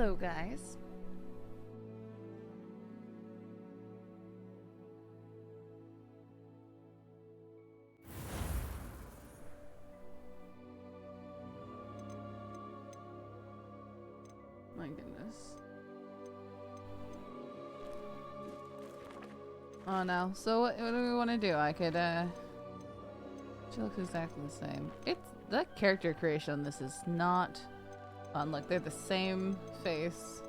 Hello, guys. My goodness. Oh no. So what do we want to do? I could, she looks exactly the same. The character creation on this is not fun. Like, they're the same face.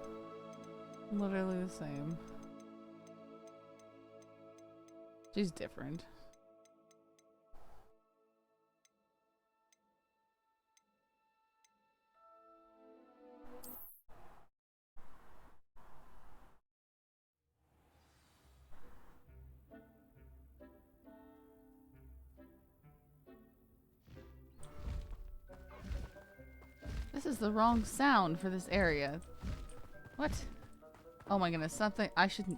Literally the same. She's different. This is the wrong sound for this area. What? Oh my goodness, something I shouldn't...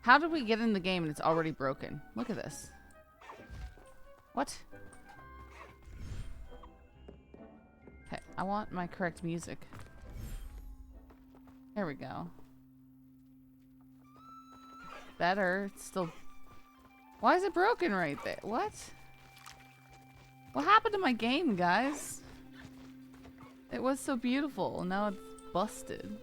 How did we get in the game and it's already broken? Look at this. What? Okay, I want my correct music. There we go. Better. It's still... Why is it broken right there? What? What happened to my game, guys? It was so beautiful, and now it's busted.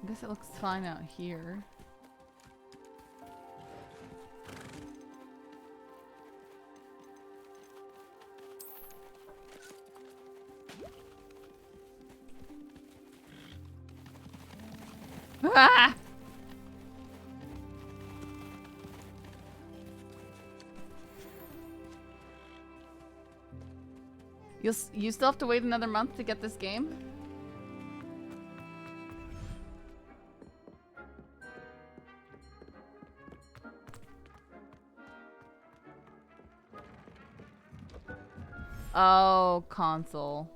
I guess it looks fine out here. Ah! You still have to wait another month to get this game? Oh, console.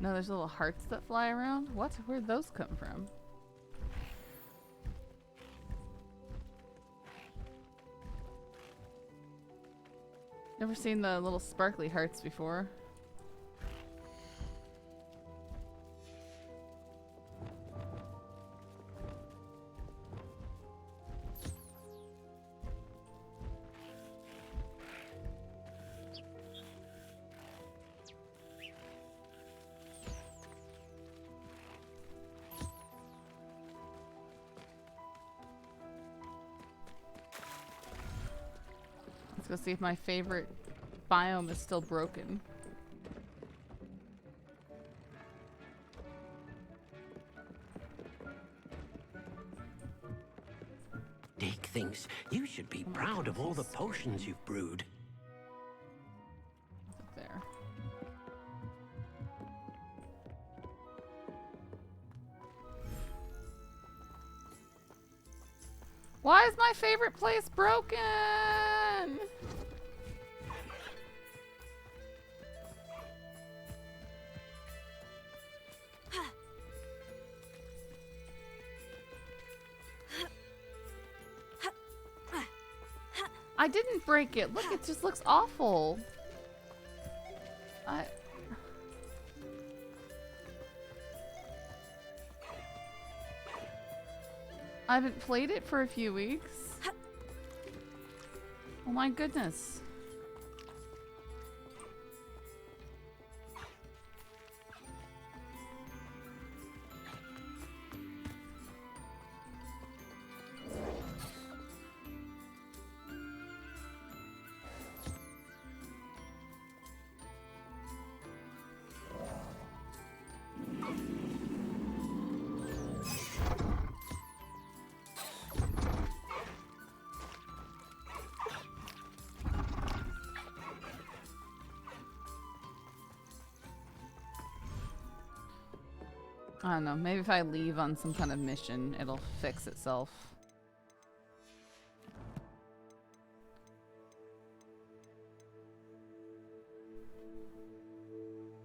No, there's little hearts that fly around. What? Where'd those come from? Never seen the little sparkly hearts before. Let's go see if my favorite biome is still broken. Dick thinks you should be proud of all the potions you've brewed. There. Why is my favorite place broken? I didn't break it. Look, it just looks awful. I haven't played it for a few weeks. Oh my goodness. I don't know, maybe if I leave on some kind of mission, it'll fix itself.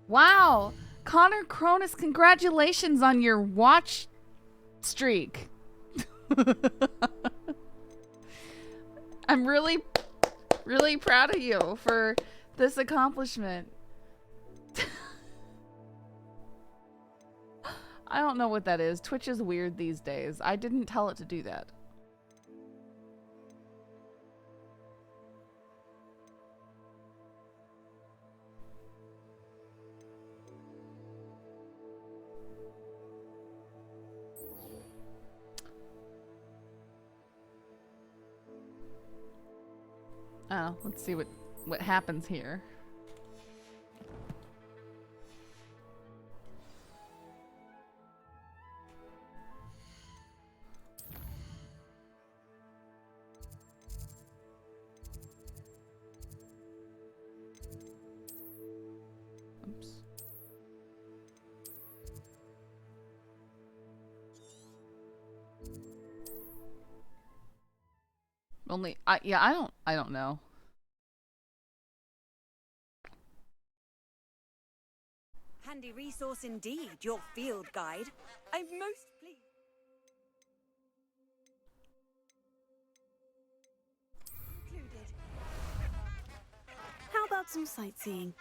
Wow! Connor Cronus, congratulations on your watch streak. I'm really, really proud of you for this accomplishment. I don't know what that is. Twitch is weird these days. I didn't tell it to do that. Oh, let's see what happens here. Oops. Only yeah, I don't know. Handy resource indeed, your field guide. I'm most pleased. Included. How about some sightseeing?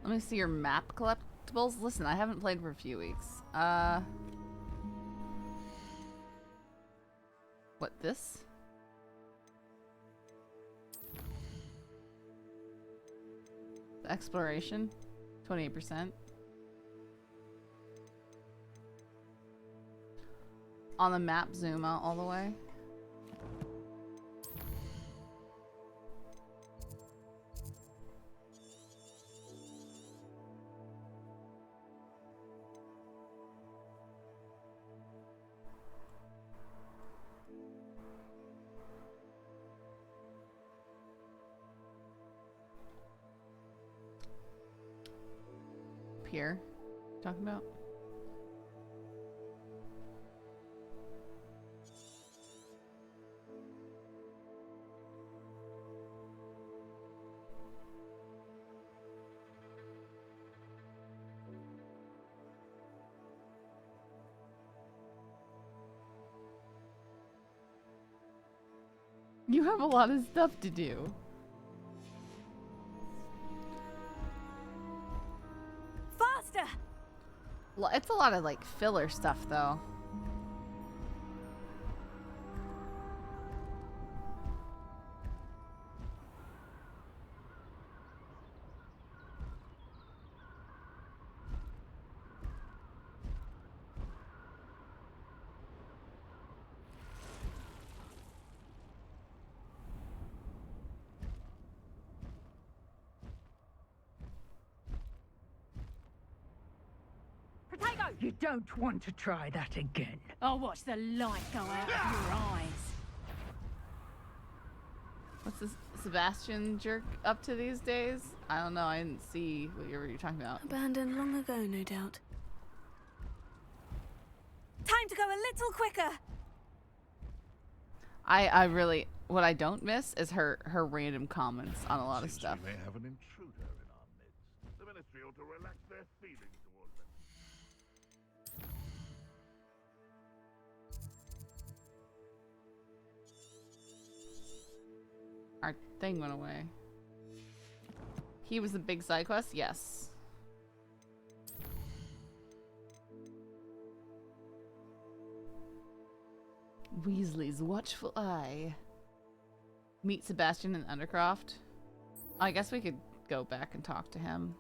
Let me see your map collectibles. Listen, I haven't played for a few weeks. What, this? Exploration, 28%. On the map, zoom out all the way. Here, talking about? You have a lot of stuff to do. It's a lot of like filler stuff though. You don't want to try that again. I'll watch the light go out of your eyes. What's this Sebastian jerk up to these days? I don't know. I didn't see what you were talking about. Abandoned long ago, no doubt. go a little quicker. I really, what I don't miss is her random comments on a lot of stuff. We may have an intruder in our midst. The ministry ought to relax their feelings towards them. Our thing went away. He was a big side quest? Yes. Weasley's watchful eye. Meet Sebastian in Undercroft. I guess we could go back and talk to him.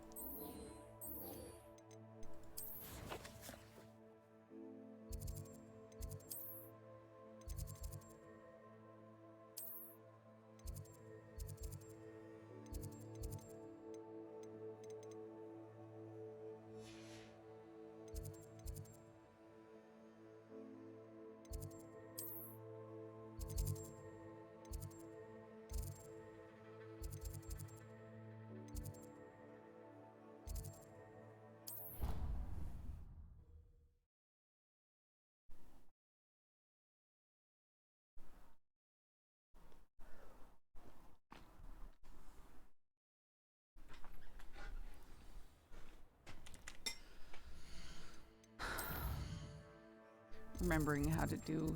Remembering how to do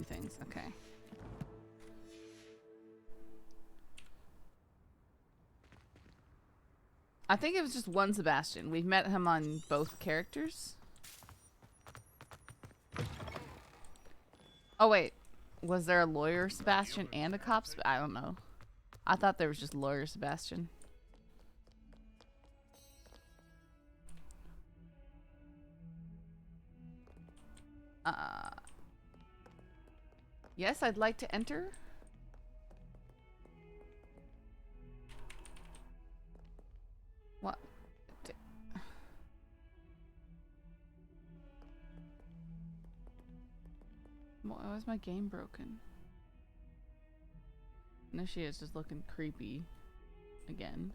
things. Okay. I think it was just one Sebastian. We've met him on both characters. Oh wait, was there a lawyer Sebastian and a cop? I don't know. I thought there was just lawyer Sebastian. Yes, I'd like to enter. What? Why is my game broken? No, she is just looking creepy again.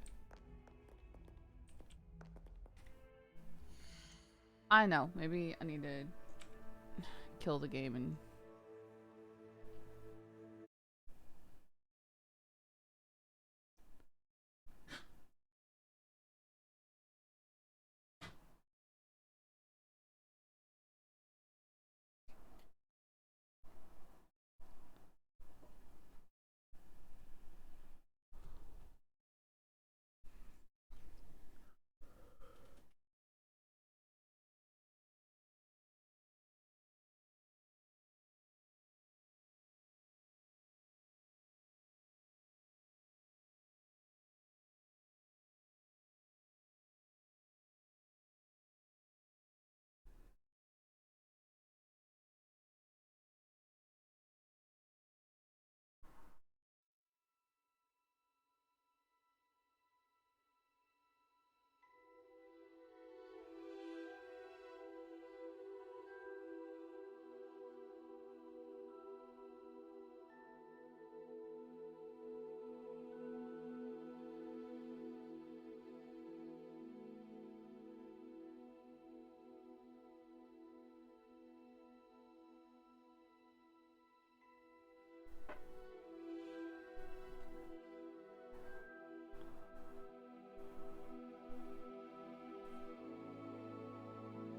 I know. Maybe I need to kill the game and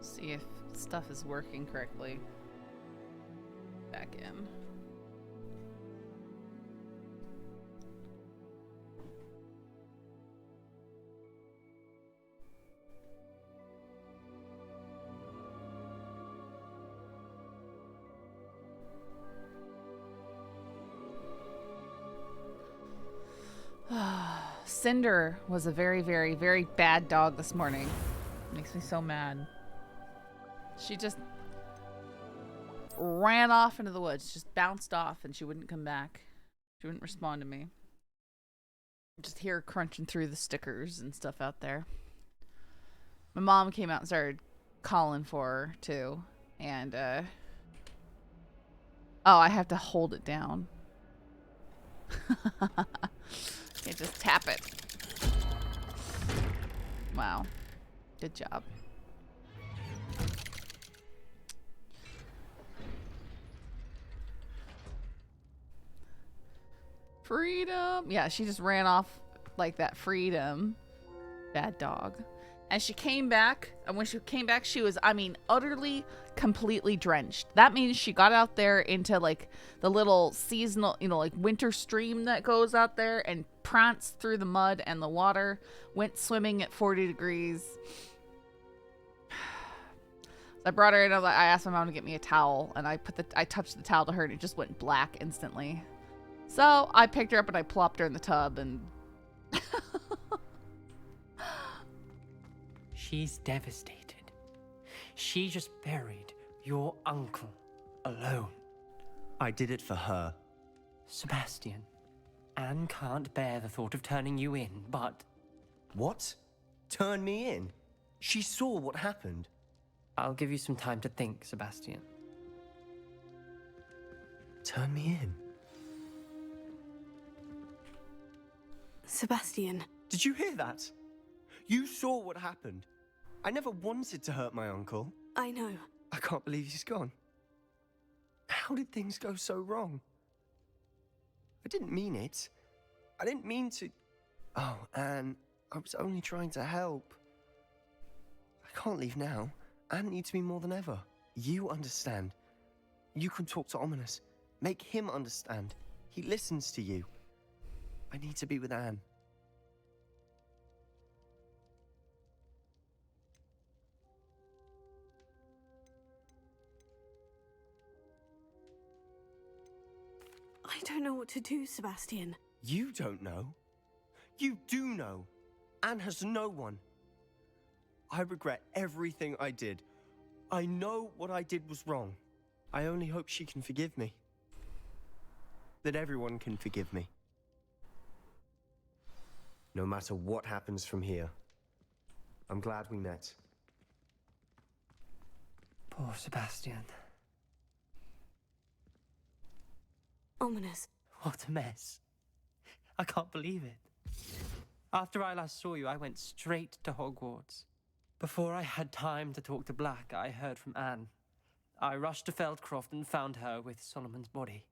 see if stuff is working correctly. Back in. Cinder was a very, very, very bad dog this morning. Makes me so mad. She just ran off into the woods, just bounced off, and she wouldn't come back. She wouldn't respond to me. Just hear her crunching through the stickers and stuff out there. My mom came out and started calling for her, too. And, oh, I have to hold it down. Can't just tap it. Wow. Good job. Freedom. Yeah, she just ran off like that. Freedom. Bad dog. And she came back, and when she came back, she was, I mean, utterly, completely drenched. That means she got out there into, like, the little seasonal, you know, like, winter stream that goes out there and pranced through the mud and the water, went swimming at 40 degrees. I brought her in, I asked my mom to get me a towel, and I touched the towel to her, and it just went black instantly. So, I picked her up, and I plopped her in the tub, and... She's devastated. She just buried your uncle alone. I did it for her. Sebastian, Anne can't bear the thought of turning you in, but... What? Turn me in? She saw what happened. I'll give you some time to think, Sebastian. Turn me in? Sebastian. Did you hear that? You saw what happened. I never wanted to hurt my uncle. I know. I can't believe he's gone. How did things go so wrong? I didn't mean it. I didn't mean to... Oh, Anne, I was only trying to help. I can't leave now. Anne needs me more than ever. You understand. You can talk to Ominous. Make him understand. He listens to you. I need to be with Anne. I don't know what to do, Sebastian. You don't know. You do know. Anne has no one. I regret everything I did. I know what I did was wrong. I only hope she can forgive me. That everyone can forgive me. No matter what happens from here, I'm glad we met. Poor Sebastian. Ominous. What a mess. I can't believe it. After I last saw you, I went straight to Hogwarts. Before I had time to talk to Black, I heard from Anne. I rushed to Feldcroft and found her with Solomon's body.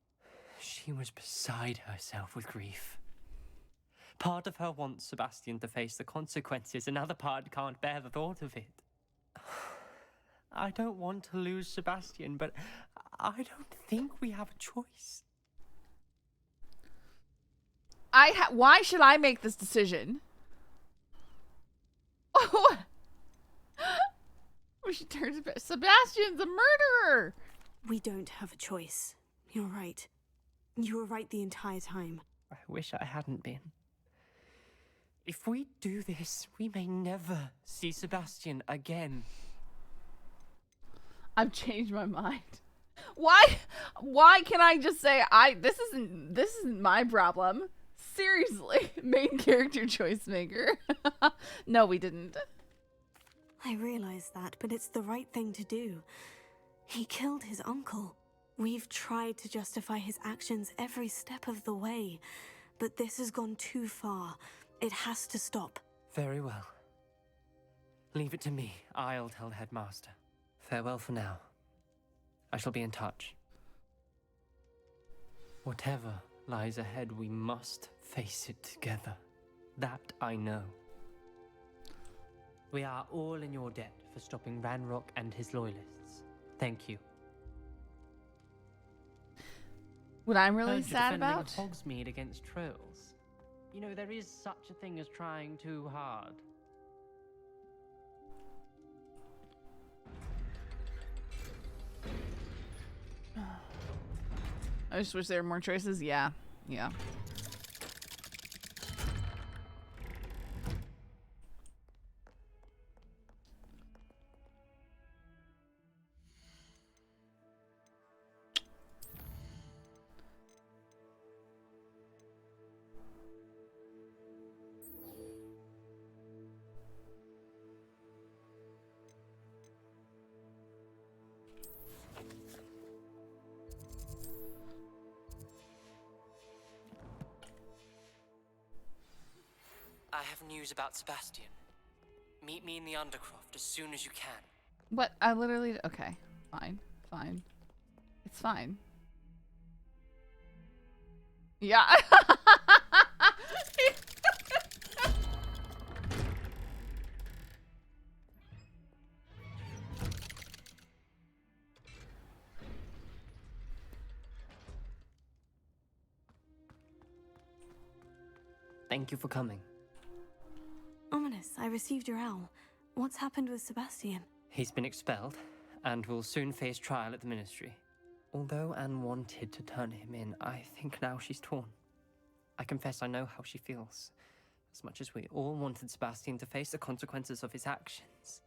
She was beside herself with grief. Part of her wants Sebastian to face the consequences, another part can't bear the thought of it. I don't want to lose Sebastian, but I don't think we have a choice. Why should I make this decision? She turns back. Sebastian's a murderer. We don't have a choice. You're right. You were right the entire time. I wish I hadn't been. If we do this, we may never see Sebastian again. I've changed my mind. Why can I just say this isn't my problem? Seriously, main character choice maker. No, we didn't. I realize that, but it's the right thing to do. He killed his uncle. We've tried to justify his actions every step of the way, but this has gone too far. It has to stop. Very well. Leave it to me. I'll tell the headmaster. Farewell for now. I shall be in touch. Whatever lies ahead, we must face it together. That I know. We are all in your debt for stopping Ranrock and his loyalists. Thank you. What I'm really Heard you're sad defending about? Hogsmeade against trolls. You know, there is such a thing as trying too hard. I just wish there were more choices. Yeah. I have news about Sebastian. Meet me in the Undercroft as soon as you can. What? I literally... Okay. Fine. It's fine. Yeah. Thank you for coming. Ominous, I received your owl. What's happened with Sebastian? He's been expelled, and will soon face trial at the Ministry. Although Anne wanted to turn him in, I think now she's torn. I confess I know how she feels. As much as we all wanted Sebastian to face the consequences of his actions.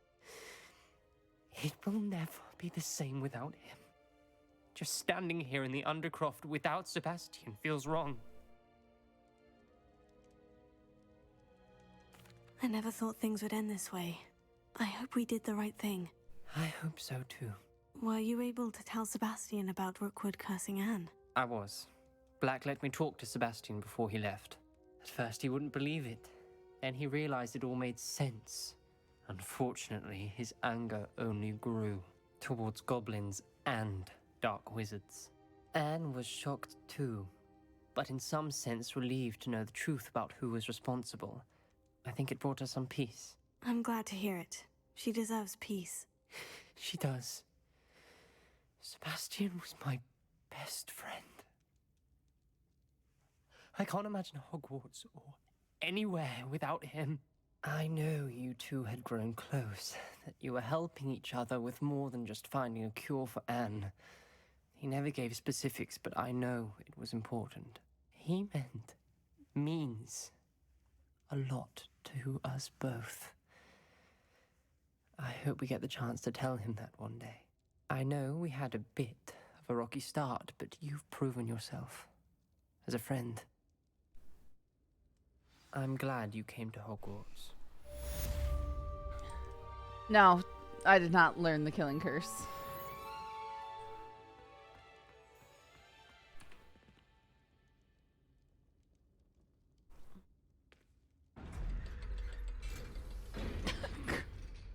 It will never be the same without him. Just standing here in the Undercroft without Sebastian feels wrong. I never thought things would end this way. I hope we did the right thing. I hope so too. Were you able to tell Sebastian about Rookwood cursing Anne? I was. Black let me talk to Sebastian before he left. At first he wouldn't believe it. Then he realized it all made sense. Unfortunately, his anger only grew towards goblins and dark wizards. Anne was shocked too, but in some sense relieved to know the truth about who was responsible. I think it brought her some peace. I'm glad to hear it. She deserves peace. She does. Sebastian was my best friend. I can't imagine Hogwarts or anywhere without him. I know you two had grown close, that you were helping each other with more than just finding a cure for Anne. He never gave specifics, but I know it was important. He means a lot to us both. I hope we get the chance to tell him that one day. I know we had a bit of a rocky start, but you've proven yourself as a friend. I'm glad you came to Hogwarts. No, I did not learn the killing curse.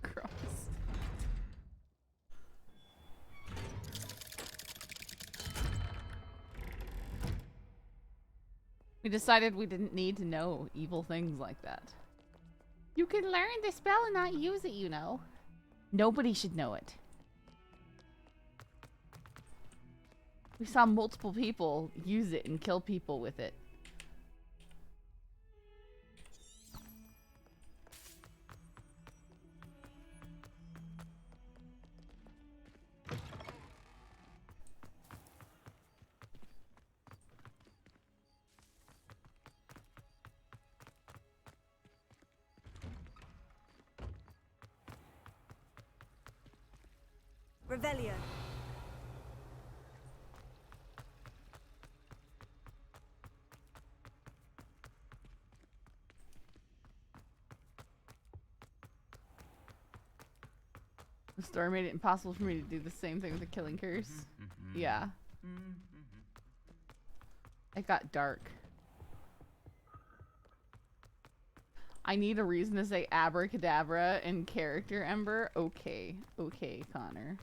Gross. We decided we didn't need to know evil things like that. You can learn the spell and not use it, you know. Nobody should know it. We saw multiple people use it and kill people with it. Revelio. The story made it impossible for me to do the same thing with the killing curse. Yeah. It got dark. I need a reason to say abracadabra in character, Ember. Okay. Okay, Connor.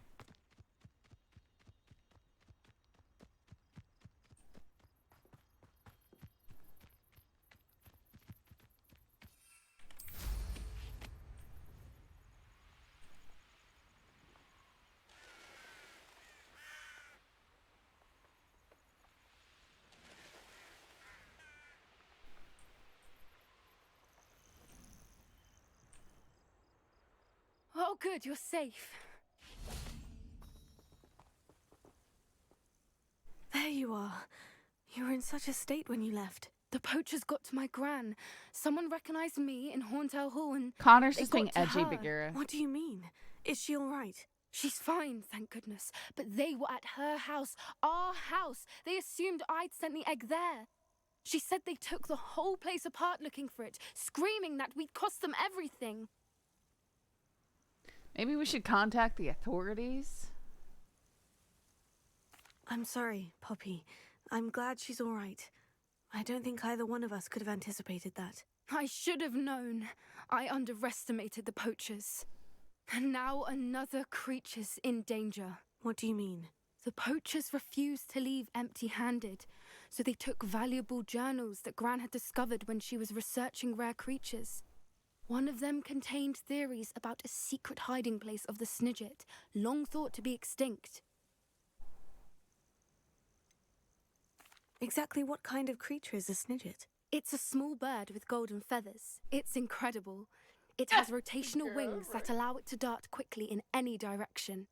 Oh, good, you're safe. There you are. You were in such a state when you left. The poachers got to my gran. Someone recognized me in Horntail Hall and Connor's they just being got to edgy, her. Bagheera. What do you mean? Is she all right? She's fine, thank goodness. But they were at her house, our house. They assumed I'd sent the egg there. She said they took the whole place apart looking for it, screaming that we'd cost them everything. Maybe we should contact the authorities. I'm sorry, Poppy. I'm glad she's all right. I don't think either one of us could have anticipated that. I should have known. I underestimated the poachers. And now another creature's in danger. What do you mean? The poachers refused to leave empty-handed, so they took valuable journals that Gran had discovered when she was researching rare creatures. One of them contained theories about a secret hiding place of the Snidget, long thought to be extinct. Exactly what kind of creature is a Snidget? It's a small bird with golden feathers. It's incredible. It has rotational wings that allow it to dart quickly in any direction.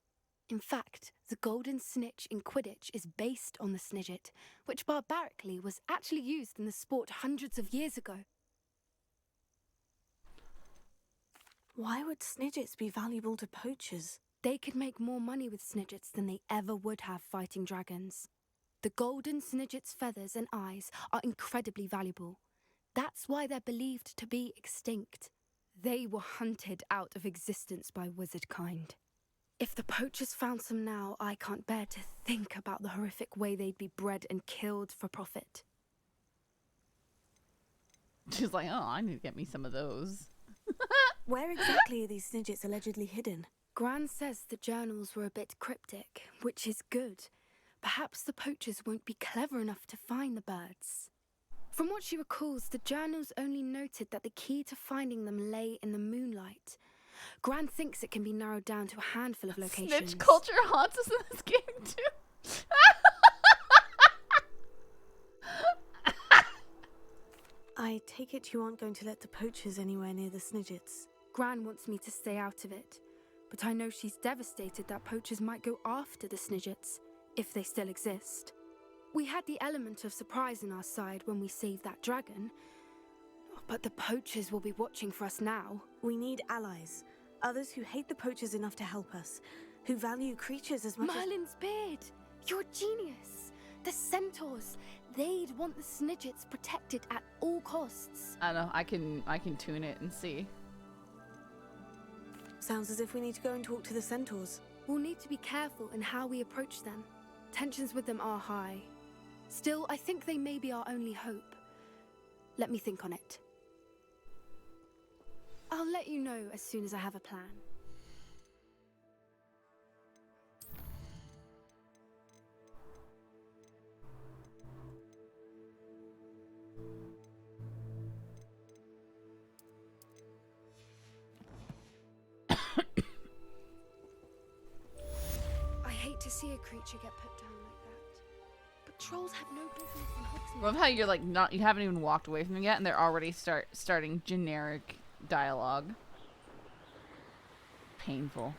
In fact, the golden snitch in Quidditch is based on the snidget, which barbarically was actually used in the sport hundreds of years ago. Why would snidgets be valuable to poachers? They could make more money with snidgets than they ever would have fighting dragons. The golden snidget's feathers and eyes are incredibly valuable. That's why they're believed to be extinct. They were hunted out of existence by wizard kind. If the poachers found some now, I can't bear to think about the horrific way they'd be bred and killed for profit. She's like, oh, I need to get me some of those. Where exactly are these snidgets allegedly hidden? Gran says the journals were a bit cryptic, which is good. Perhaps the poachers won't be clever enough to find the birds. From what she recalls, the journals only noted that the key to finding them lay in the moonlight. Gran thinks it can be narrowed down to a handful of locations. Snitch culture haunts us in this game too. I take it you aren't going to let the poachers anywhere near the snidgets. Gran wants me to stay out of it, but I know she's devastated that poachers might go after the snidgets, if they still exist. We had the element of surprise on our side when we saved that dragon, but the poachers will be watching for us now. We need allies. Others who hate the poachers enough to help us. Who value creatures as much Merlin's beard! You're a genius! The centaurs! They'd want the snidgets protected at all costs. I don't know, I can tune it and see. Sounds as if we need to go and talk to the centaurs. We'll need to be careful in how we approach them. Tensions with them are high. Still, I think they may be our only hope. Let me think on it. I'll let you know as soon as I have a plan. I hate to see a creature get put down like that. But trolls have no business in Hogsmeade. Love how you're like you haven't even walked away from them yet, and they're already starting generic dialogue. Painful.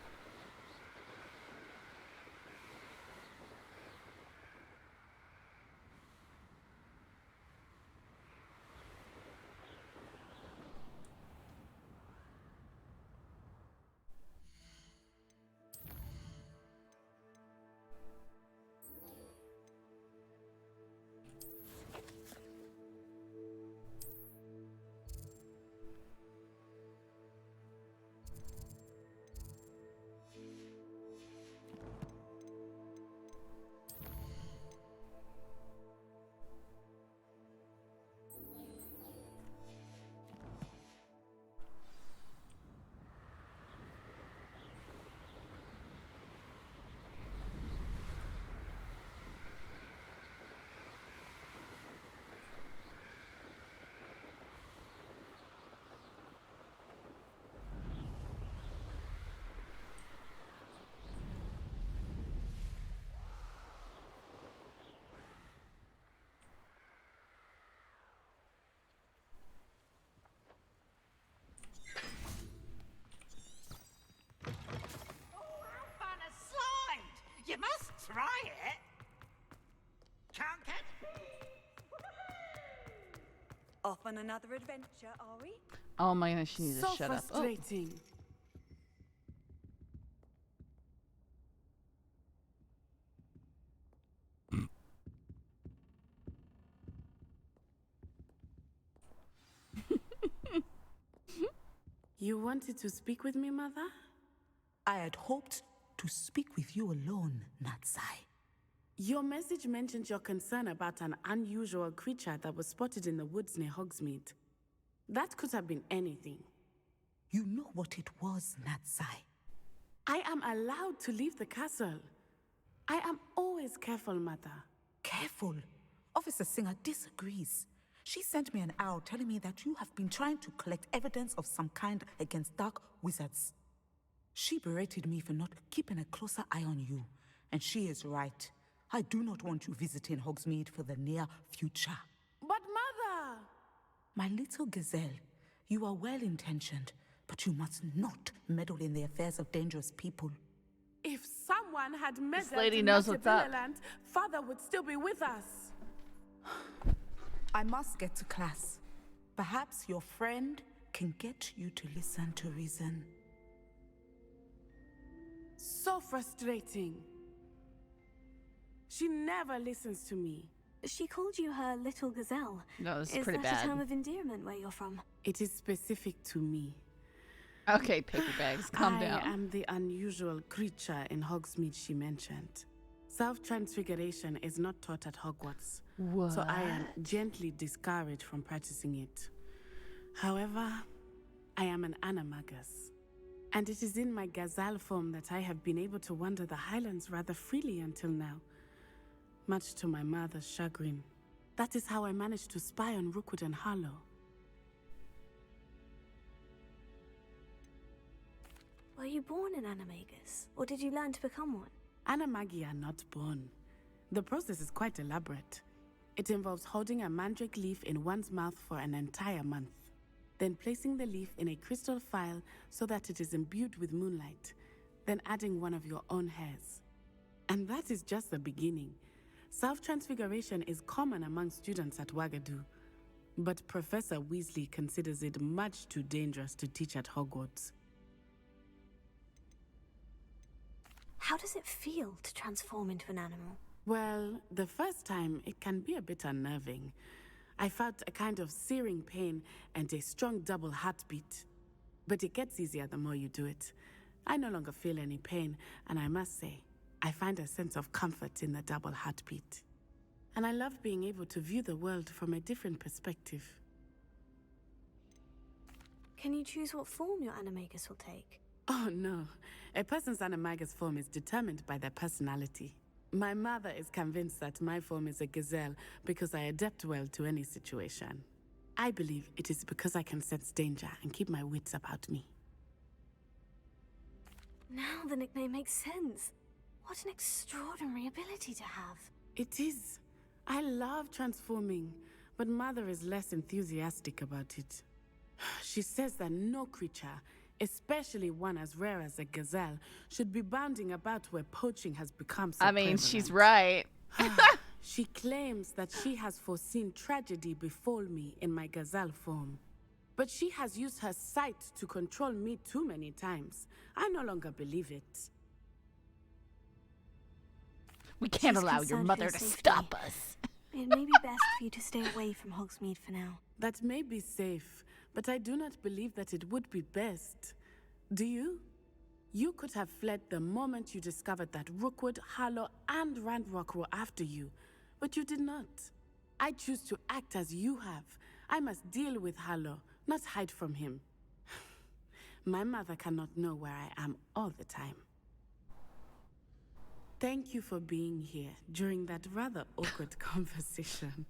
You must try it. Can't catch. Off on another adventure, are we? Oh my goodness, she needs to shut up. Oh. Frustrating. You wanted to speak with me, Mother? I had hoped to speak with you alone, Natsai. Your message mentioned your concern about an unusual creature that was spotted in the woods near Hogsmeade. That could have been anything. You know what it was, Natsai. I am allowed to leave the castle. I am always careful, Mother. Careful. Officer Singer disagrees. She sent me an owl telling me that you have been trying to collect evidence of some kind against dark wizards. She berated me for not keeping a closer eye on you, and she is right. I do not want you visiting Hogsmeade for the near future. But Mother! My little gazelle, you are well-intentioned, but you must not meddle in the affairs of dangerous people. If someone had meddled lady in knows what's up. Machiavelliland, Father would still be with us. I must get to class. Perhaps your friend can get you to listen to reason. So frustrating. She never listens to me. She called you her little gazelle. No, this is Is pretty that a term bad. of endearment where you're from? It is specific to me. Okay, paper bags, calm I down. am the unusual creature in Hogsmeade she mentioned. Self-transfiguration is not taught at Hogwarts, What? so I am gently discouraged from practicing it. However, I am an animagus, and it is in my gazelle form that I have been able to wander the Highlands rather freely until now, much to my mother's chagrin. That is how I managed to spy on Rookwood and Harlow. Were you born an animagus, or did you learn to become one? Animagi are not born. The process is quite elaborate. It involves holding a mandrake leaf in one's mouth for an entire month, then placing the leaf in a crystal phial so that it is imbued with moonlight, then adding one of your own hairs. And that is just the beginning. Self-transfiguration is common among students at Wagadu, but Professor Weasley considers it much too dangerous to teach at Hogwarts. How does it feel to transform into an animal? Well, the first time, it can be a bit unnerving. I felt a kind of searing pain and a strong double heartbeat. But it gets easier the more you do it. I no longer feel any pain, and I must say, I find a sense of comfort in the double heartbeat. And I love being able to view the world from a different perspective. Can you choose what form your animagus will take? Oh no, a person's animagus form is determined by their personality. My mother is convinced that my form is a gazelle because I adapt well to any situation. I believe it is because I can sense danger and keep my wits about me. Now the nickname makes sense. What an extraordinary ability to have. It is. I love transforming, but Mother is less enthusiastic about it. She says that no creature, especially one as rare as a gazelle, should be bounding about where poaching has become so I mean, prevalent. she's right. She claims that she has foreseen tragedy befall me in my gazelle form. But she has used her sight to control me too many times. I no longer believe it. We can't She's allow your concerned mother for to safety. stop us. It may be best for you to stay away from Hogsmeade for now. That may be safe, but I do not believe that it would be best. Do you? You could have fled the moment you discovered that Rookwood, Harlow, and Ranrock were after you, but you did not. I choose to act as you have. I must deal with Harlow, not hide from him. My mother cannot know where I am all the time. Thank you for being here during that rather awkward conversation.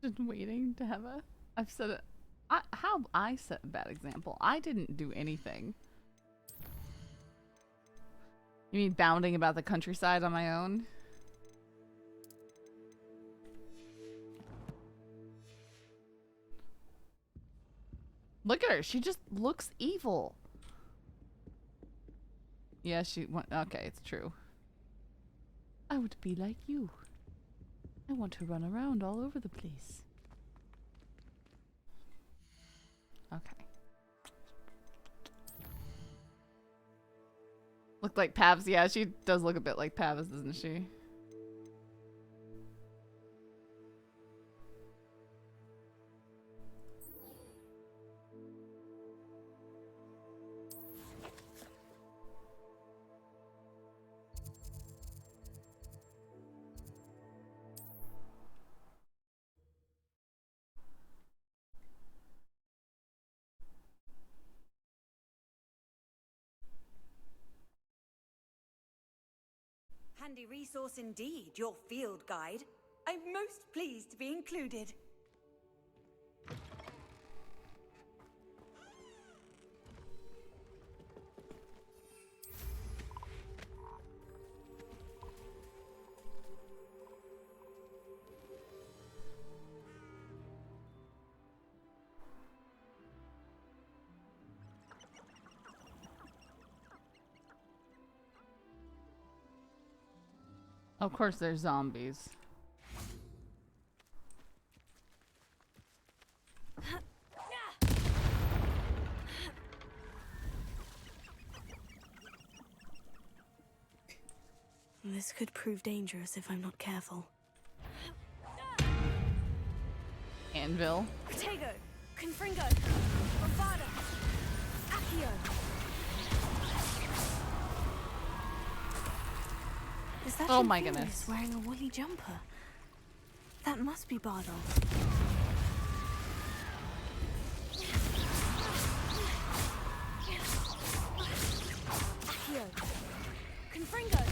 Just waiting to have a... I've said it. How I set a bad example? I didn't do anything. You mean bounding about the countryside on my own? Look at her. She just looks evil. Yeah, okay, it's true. I would be like you. I want to run around all over the place. Okay. Looked like Pavs. Yeah, she does look a bit like Pavs, doesn't she? Handy resource indeed, your field guide. I'm most pleased to be included. Of course, there's zombies. This could prove dangerous if I'm not careful. Anvil. Protego, Confringo, Bombarda, Accio. Is that Oh my Inferius goodness. wearing a woolly jumper? That must be Bardolph. Accio, Confringo.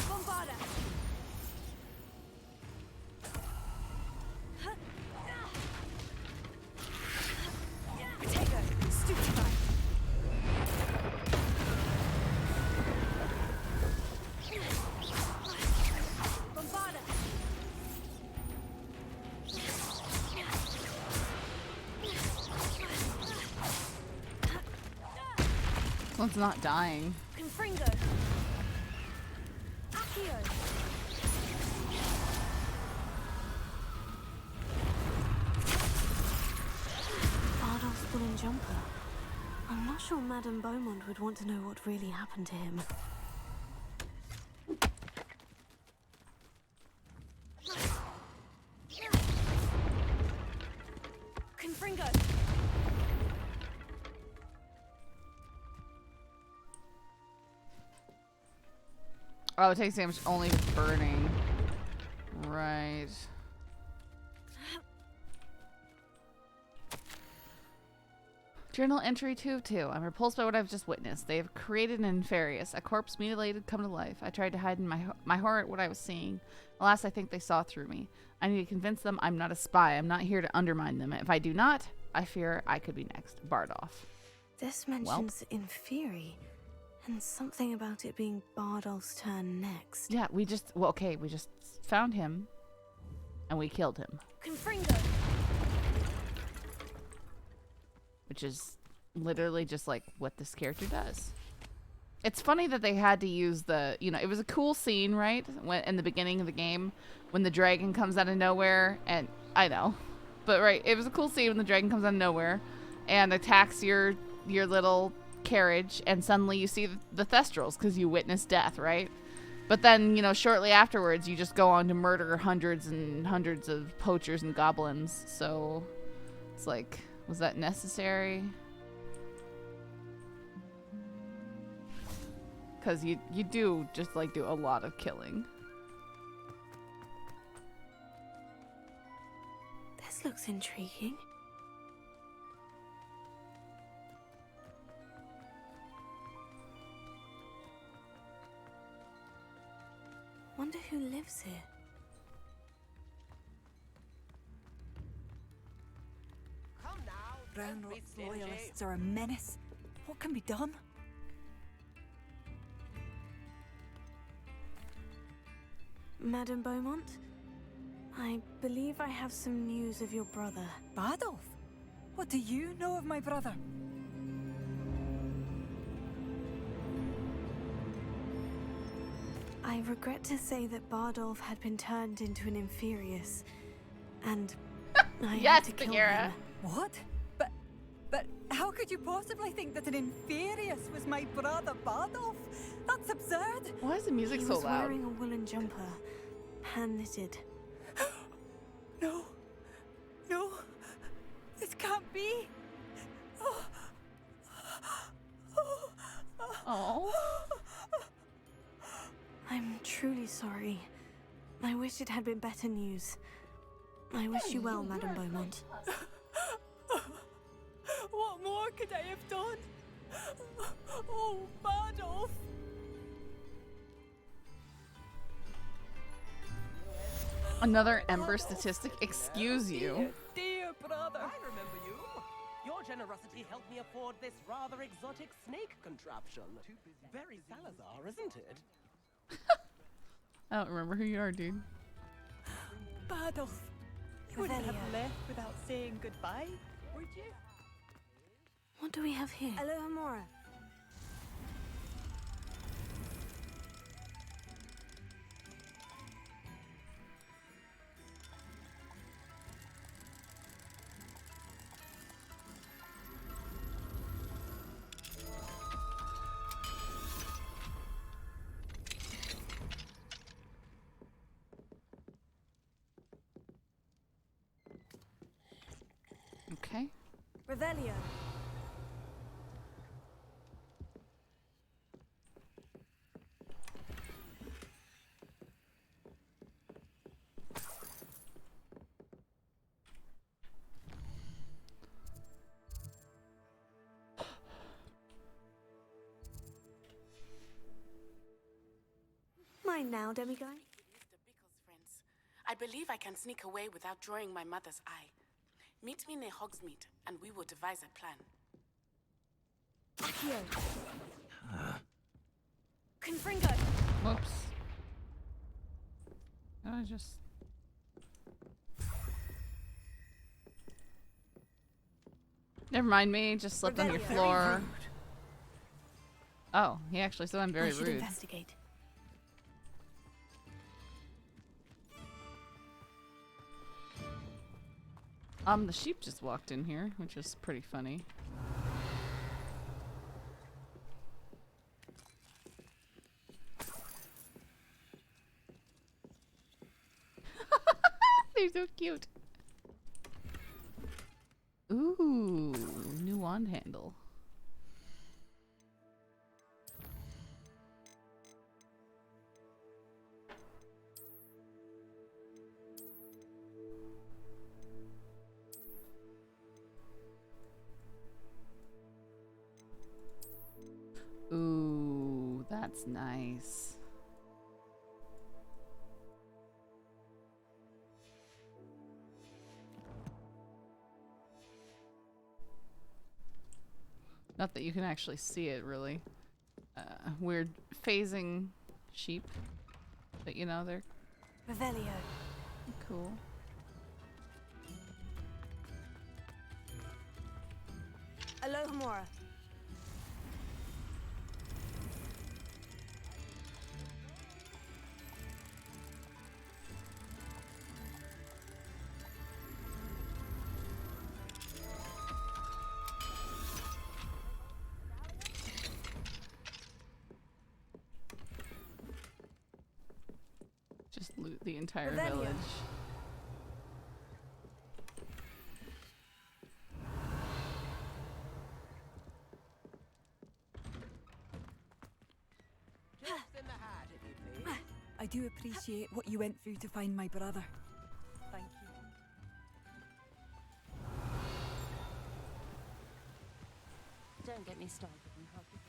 Bombarda. Protego, Stupefy. Bombarda. This one's not dying. Confringo. Accio. Bardolph's woolen jumper. I'm not sure Madame Beaumont would want to know what really happened to him. Confringo. Oh, it takes damage only with burning. Right. Journal entry 2 of 2. I'm repulsed by what I've just witnessed. They have created an Inferius, a corpse mutilated come to life. I tried to hide in my horror at what I was seeing. Alas, I think they saw through me. I need to convince them I'm not a spy. I'm not here to undermine them. If I do not, I fear I could be next. Bardolph. This mentions Inferi, and something about it being Bardolph's turn next. Yeah, we just found him, and we killed him. Confringo. Which is literally just like what this character does. It's funny that they had to use the, it was a cool scene, right? When in the beginning of the game, when the dragon comes out of nowhere, and I know, but right, it was a cool scene when the dragon comes out of nowhere and attacks your little carriage, and suddenly you see the Thestrals because you witness death, right? But then, shortly afterwards, you just go on to murder hundreds and hundreds of poachers and goblins. So it's like, was that necessary? Because you do just like do a lot of killing. This looks intriguing. Wonder who lives here. Brown Rock's loyalists are a menace. What can be done? Madame Beaumont, I believe I have some news of your brother. Bardolph? What do you know of my brother? I regret to say that Bardolph had been turned into an Inferius, and I had to kill him. What? But how could you possibly think that an Inferius was my brother Bardolph? That's absurd. Why is the music He so was loud? wearing a woolen jumper, hand-knitted. No, this can't be. Oh. I'm truly sorry. I wish it had been better news. I wish you well, Madame Beaumont. What more could I have done? Oh, Bardolph! Another Ember statistic? Excuse you. Dear brother. I remember you. Your generosity helped me afford this rather exotic snake contraption. Very Salazar, isn't it? I don't remember who you are, dude. Bardolph, you wouldn't have left without saying goodbye, would you? What do we have here? Alohomora. Revelio. Mine now, demiguy. The Bickles friends. I believe I can sneak away without drawing my mother's eye. Meet me near Hogsmeade, and we will devise a plan. Accio. Confringo. Whoops. I just... Never mind me, just slept on your floor. Oh, he actually said I'm very I should rude. investigate. The sheep just walked in here, which is pretty funny. They're so cute. Ooh, new wand handle. Ooh, that's nice. Not that you can actually see it, really. Weird phasing sheep. But you know, they're Revelio. cool. Alohomora. Just loot the entire Revelio. village. I do appreciate what you went through to find my brother. Thank you. Don't get me started on Hogwarts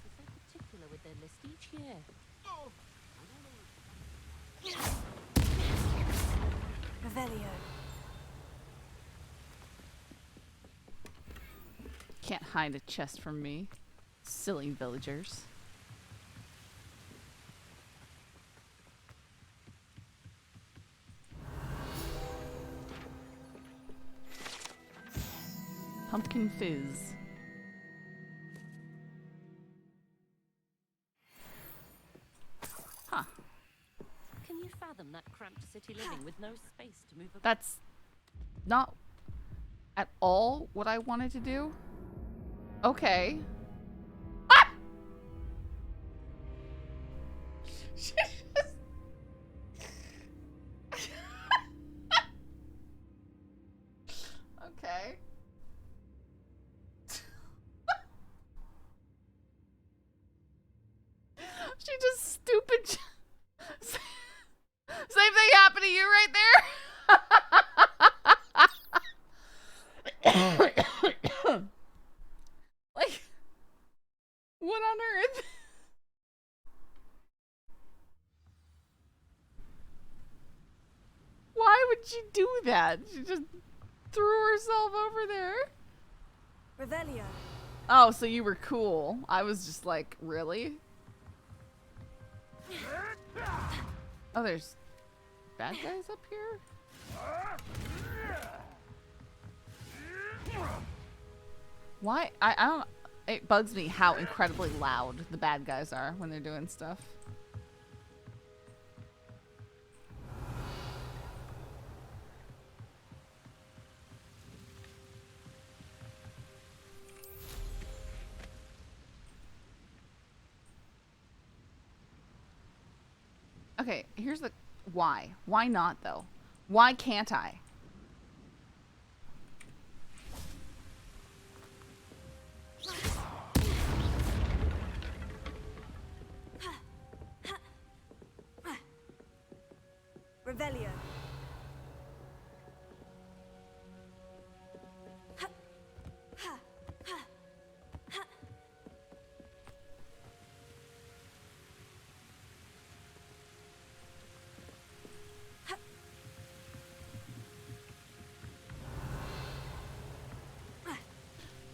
is so particular with their list each year. Revelio. Can't hide a chest from me. Silly villagers. Pumpkin fizz. Huh. Can you fathom that cramped city living with no space to move about? That's not at all what I wanted to do. Okay. Ah! Okay. She just stupid. Same thing happened to you right there. Like, what on earth? Why would she do that? She just threw herself over there. Revelio. Oh, so you were cool. I was just like, really? Oh, there's bad guys up here? Why? I don't... It bugs me how incredibly loud the bad guys are when they're doing stuff. Okay, here's the... Why? Why not, though? Why can't I? Revelio.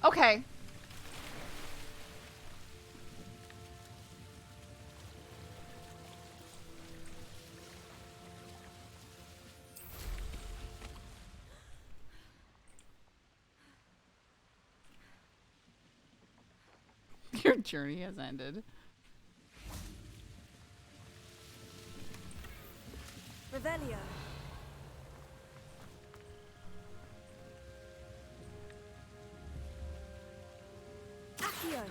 Okay. Your journey has ended. Revelio. Accio.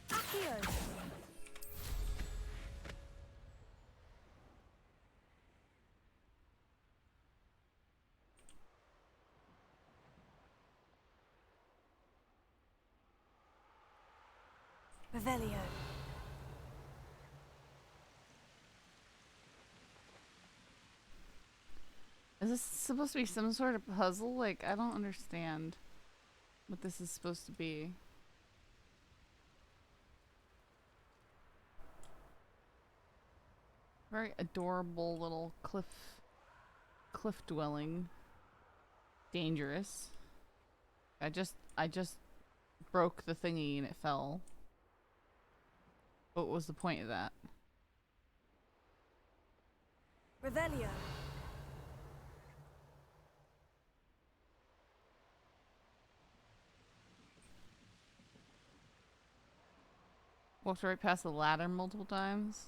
Accio. Revelio. Is this supposed to be some sort of puzzle? Like, I don't understand what this is supposed to be. Very adorable little cliff dwelling. Dangerous. I just broke the thingy and it fell. What was the point of that? Revelio. Walked right past the ladder multiple times.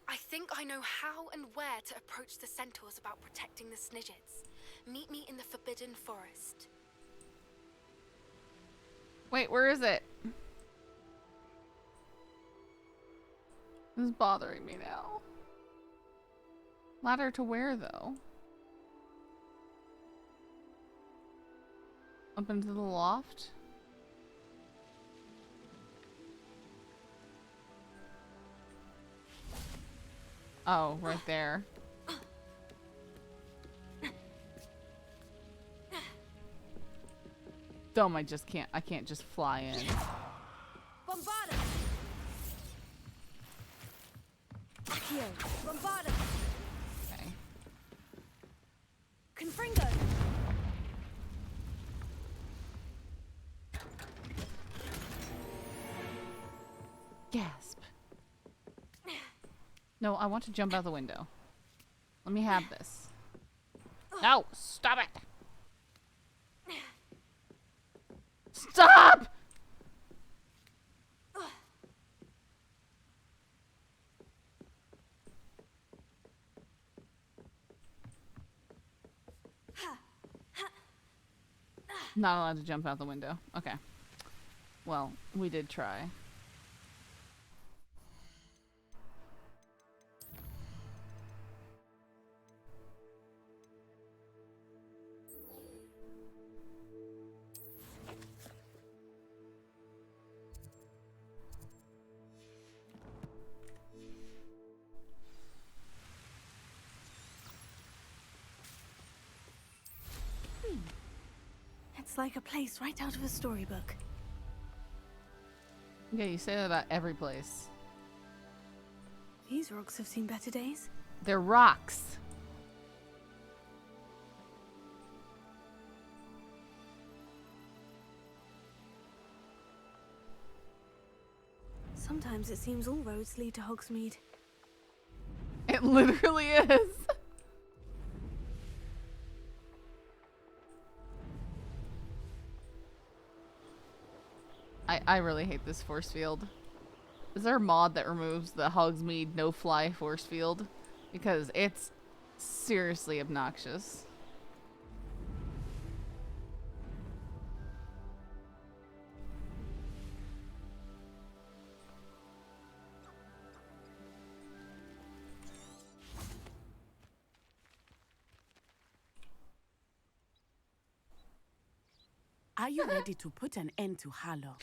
I think I know how and where to approach the centaurs about protecting the Snidgets. Meet me in the Forbidden Forest. Wait, where is it? This is bothering me now. Ladder to where, though? Up into the loft? Oh, right there. Dumb, I can't just fly in. Bombarda. Accio. Bombarda. Okay. Confringo. Gasp. No, I want to jump out the window. Let me have this. No, stop it. Stop! Not allowed to jump out the window. Okay. Well, we did try. It's like a place right out of a storybook. Yeah, you say that about every place. These rocks have seen better days. They're rocks. Sometimes it seems all roads lead to Hogsmeade. It literally is. I really hate this force field. Is there a mod that removes the Hogsmeade no-fly force field? Because it's seriously obnoxious. Are you ready to put an end to Harlow?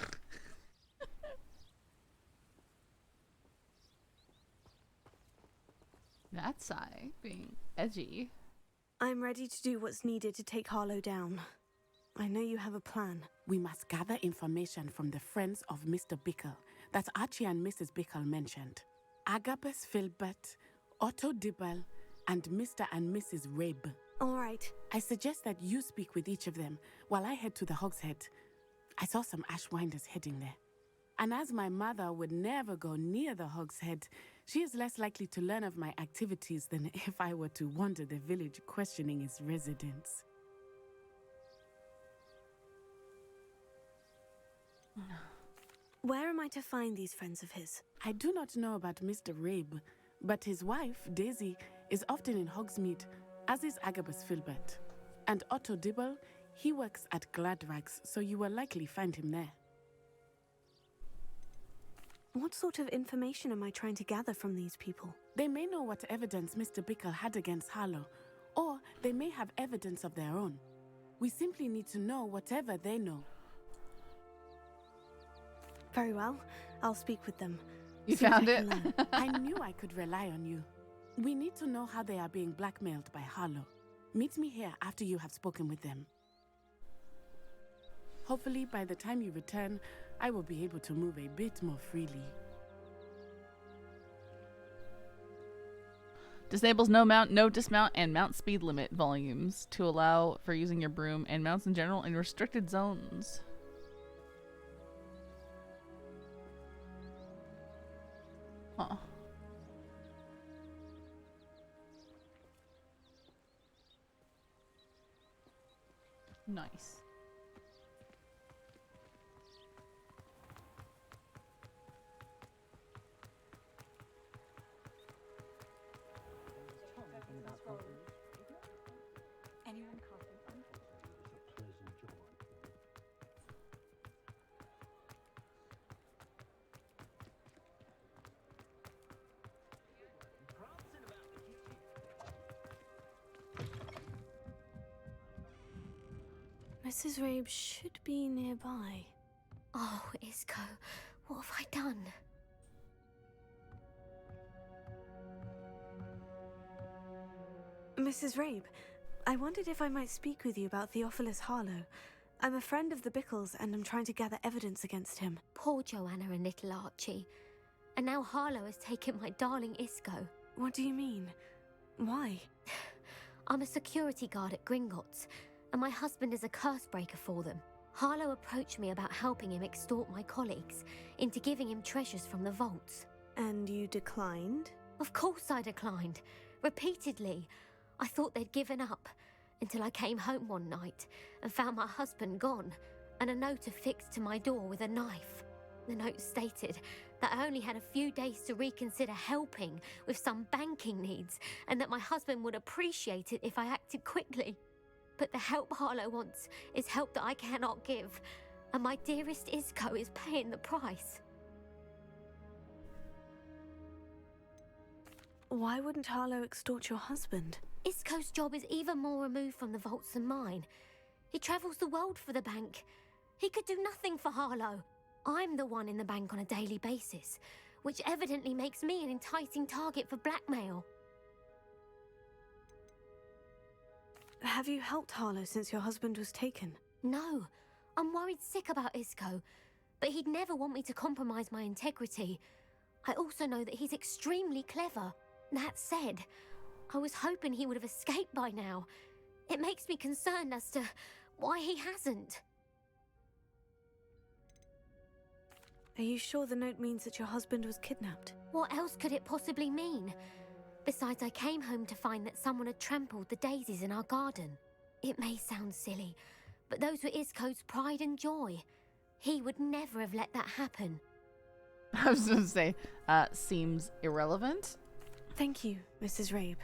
Sigh, being edgy. I'm ready to do what's needed to take Harlow down. I know you have a plan. We must gather information from the friends of Mr. Bickle that Archie and Mrs. Bickle mentioned. Agabus Filbert, Otto Dibble, and Mr. and Mrs. Rabe. All right. I suggest that you speak with each of them while I head to the Hogshead. I saw some Ashwinders heading there. And as my mother would never go near the Hogshead, she is less likely to learn of my activities than if I were to wander the village questioning its residents. Where am I to find these friends of his? I do not know about Mr. Rabe, but his wife, Daisy, is often in Hogsmeade, as is Agabus Filbert. And Otto Dibble, he works at Gladrags, so you will likely find him there. What sort of information am I trying to gather from these people? They may know what evidence Mr. Bickle had against Harlow, or they may have evidence of their own. We simply need to know whatever they know. Very well. I'll speak with them. You found it? I knew I could rely on you. We need to know how they are being blackmailed by Harlow. Meet me here after you have spoken with them. Hopefully, by the time you return, I will be able to move a bit more freely. Disables no mount, no dismount, and mount speed limit volumes to allow for using your broom and mounts in general in restricted zones. Huh. Nice. Anyone coughing? Mrs. Rabe should be nearby. Oh, Isco, what have I done? Mrs. Rabe, I wondered if I might speak with you about Theophilus Harlow. I'm a friend of the Bickles and I'm trying to gather evidence against him. Poor Joanna and little Archie. And now Harlow has taken my darling Isco. What do you mean? Why? I'm a security guard at Gringotts, and my husband is a curse breaker for them. Harlow approached me about helping him extort my colleagues into giving him treasures from the vaults. And you declined? Of course I declined. Repeatedly. I thought they'd given up, until I came home one night and found my husband gone, and a note affixed to my door with a knife. The note stated that I only had a few days to reconsider helping with some banking needs, and that my husband would appreciate it if I acted quickly. But the help Harlow wants is help that I cannot give, and my dearest Isco is paying the price. Why wouldn't Harlow extort your husband? Isco's job is even more removed from the vaults than mine. He travels the world for the bank. He could do nothing for Harlow. I'm the one in the bank on a daily basis, which evidently makes me an enticing target for blackmail. Have you helped Harlow since your husband was taken? No, I'm worried sick about Isco, but he'd never want me to compromise my integrity. I also know that he's extremely clever. That said, I was hoping he would have escaped by now. It makes me concerned as to why he hasn't. Are you sure the note means that your husband was kidnapped? What else could it possibly mean? Besides, I came home to find that someone had trampled the daisies in our garden. It may sound silly, but those were Isco's pride and joy. He would never have let that happen. I was going to say, seems irrelevant. Thank you, Mrs. Rabe.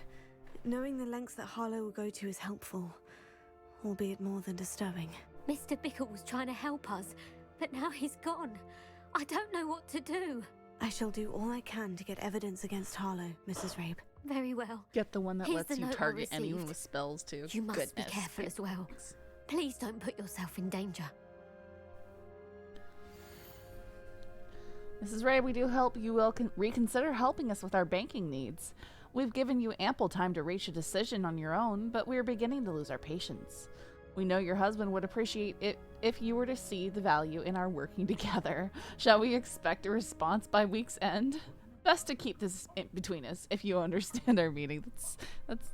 Knowing the lengths that Harlow will go to is helpful, albeit more than disturbing. Mr. Bickle was trying to help us, but now he's gone. I don't know what to do. I shall do all I can to get evidence against Harlow, Mrs. Rabe. Very well. Get the one that Here's lets the you note I target anyone received. with spells too. You must be Goodness. careful as well. Please don't put yourself in danger. Mrs. Ray, we do help. You will reconsider helping us with our banking needs. We've given you ample time to reach a decision on your own, but we're beginning to lose our patience. We know your husband would appreciate it if you were to see the value in our working together. Shall we expect a response by week's end? Best to keep this between us, if you understand our meaning.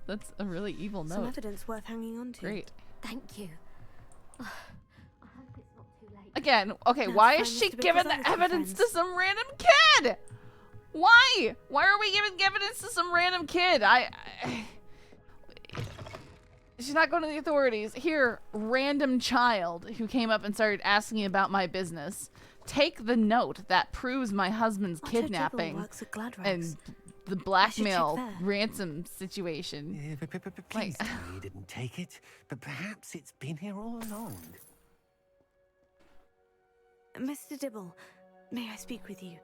That's a really evil note. Some evidence worth hanging on to. Great. Thank you. I hope it's not too late. Again, okay, That's why fine, is she Mr. giving Bickles, the I'll evidence let to you some random kid? Why? Why are we giving evidence to some random kid? She's not going to the authorities. Here, random child who came up and started asking about my business. Take the note that proves my husband's Otto Dibble kidnapping works at Gladrags. and the blackmail there. ransom situation. Yeah, but please tell me you didn't take it. But perhaps it's been here all along. Mr. Dibble, may I speak with you?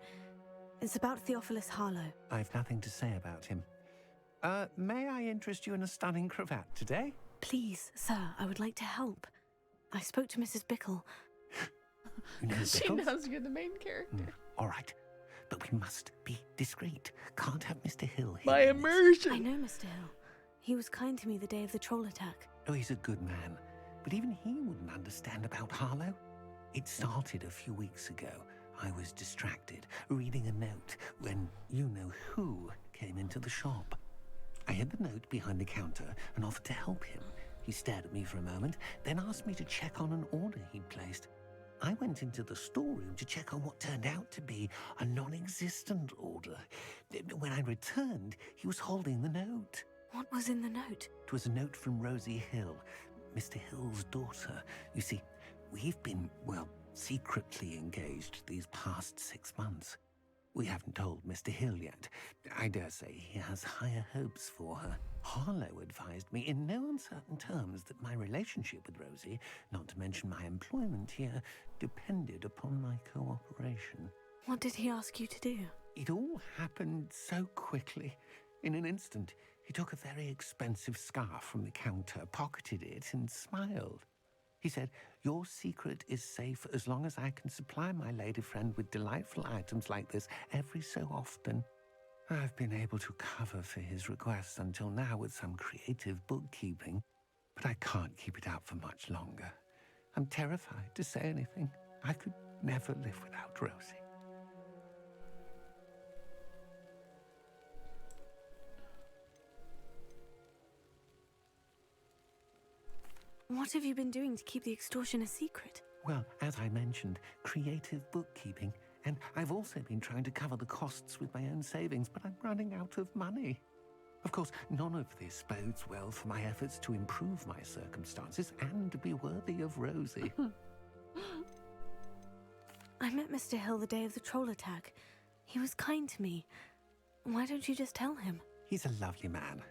It's about Theophilus Harlow. I've nothing to say about him. May I interest you in a stunning cravat today? Please, sir, I would like to help. I spoke to Mrs. Bickle. You know She Bickles? knows you're the main character. All right. But we must be discreet. Can't have Mr. Hill here. My immersion. I know Mr. Hill. He was kind to me the day of the troll attack. Oh, he's a good man. But even he wouldn't understand about Harlow. It started a few weeks ago. I was distracted, reading a note, when you-know-who came into the shop. I hid the note behind the counter and offered to help him. He stared at me for a moment, then asked me to check on an order he'd placed. I went into the storeroom to check on what turned out to be a non-existent order. When I returned, he was holding the note. What was in the note? It was a note from Rosie Hill, Mr. Hill's daughter. You see, we've been, well, secretly engaged these past 6 months. We haven't told Mr. Hill yet. I dare say he has higher hopes for her. Harlow advised me in no uncertain terms that my relationship with Rosie, not to mention my employment here, depended upon my cooperation. What did he ask you to do? It all happened so quickly. In an instant, he took a very expensive scarf from the counter, pocketed it, and smiled. He said, "Your secret is safe as long as I can supply my lady friend with delightful items like this every so often." I've been able to cover for his requests until now with some creative bookkeeping, but I can't keep it out for much longer. I'm terrified to say anything. I could never live without Rosie. What have you been doing to keep the extortion a secret? Well, as I mentioned, creative bookkeeping. And I've also been trying to cover the costs with my own savings, but I'm running out of money. Of course, none of this bodes well for my efforts to improve my circumstances and to be worthy of Rosie. I met Mr. Hill the day of the troll attack. He was kind to me. Why don't you just tell him? He's a lovely man.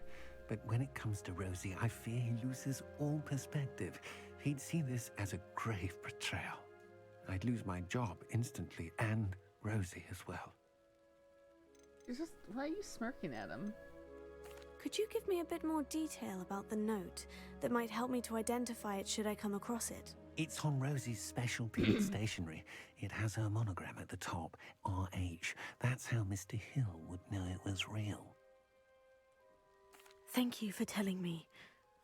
But when it comes to Rosie, I fear he loses all perspective. He'd see this as a grave betrayal. I'd lose my job instantly, and Rosie as well. Why are you smirking at him? Could you give me a bit more detail about the note that might help me to identify it should I come across it? It's on Rosie's special piece stationery. It has her monogram at the top, RH. That's how Mr. Hill would know it was real. Thank you for telling me.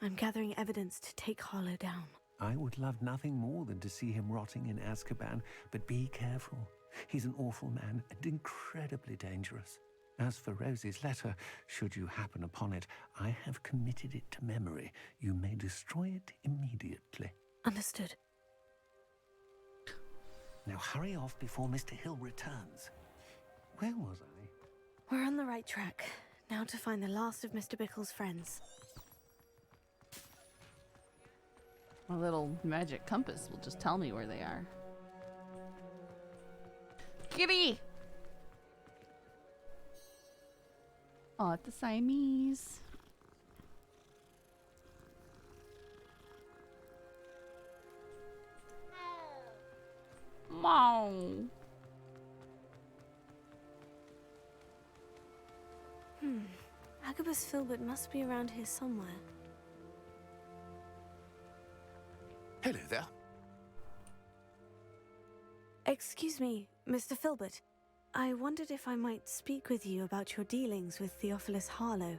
I'm gathering evidence to take Harlow down. I would love nothing more than to see him rotting in Azkaban, but be careful. He's an awful man and incredibly dangerous. As for Rosie's letter, should you happen upon it, I have committed it to memory. You may destroy it immediately. Understood. Now hurry off before Mr. Hill returns. Where was I? We're on the right track. Now to find the last of Mr. Bickle's friends. My little magic compass will just tell me where they are. Kitty! Oh, it's the Siamese. Mom. Agabus Filbert must be around here somewhere. Hello there. Excuse me, Mr. Filbert. I wondered if I might speak with you about your dealings with Theophilus Harlow.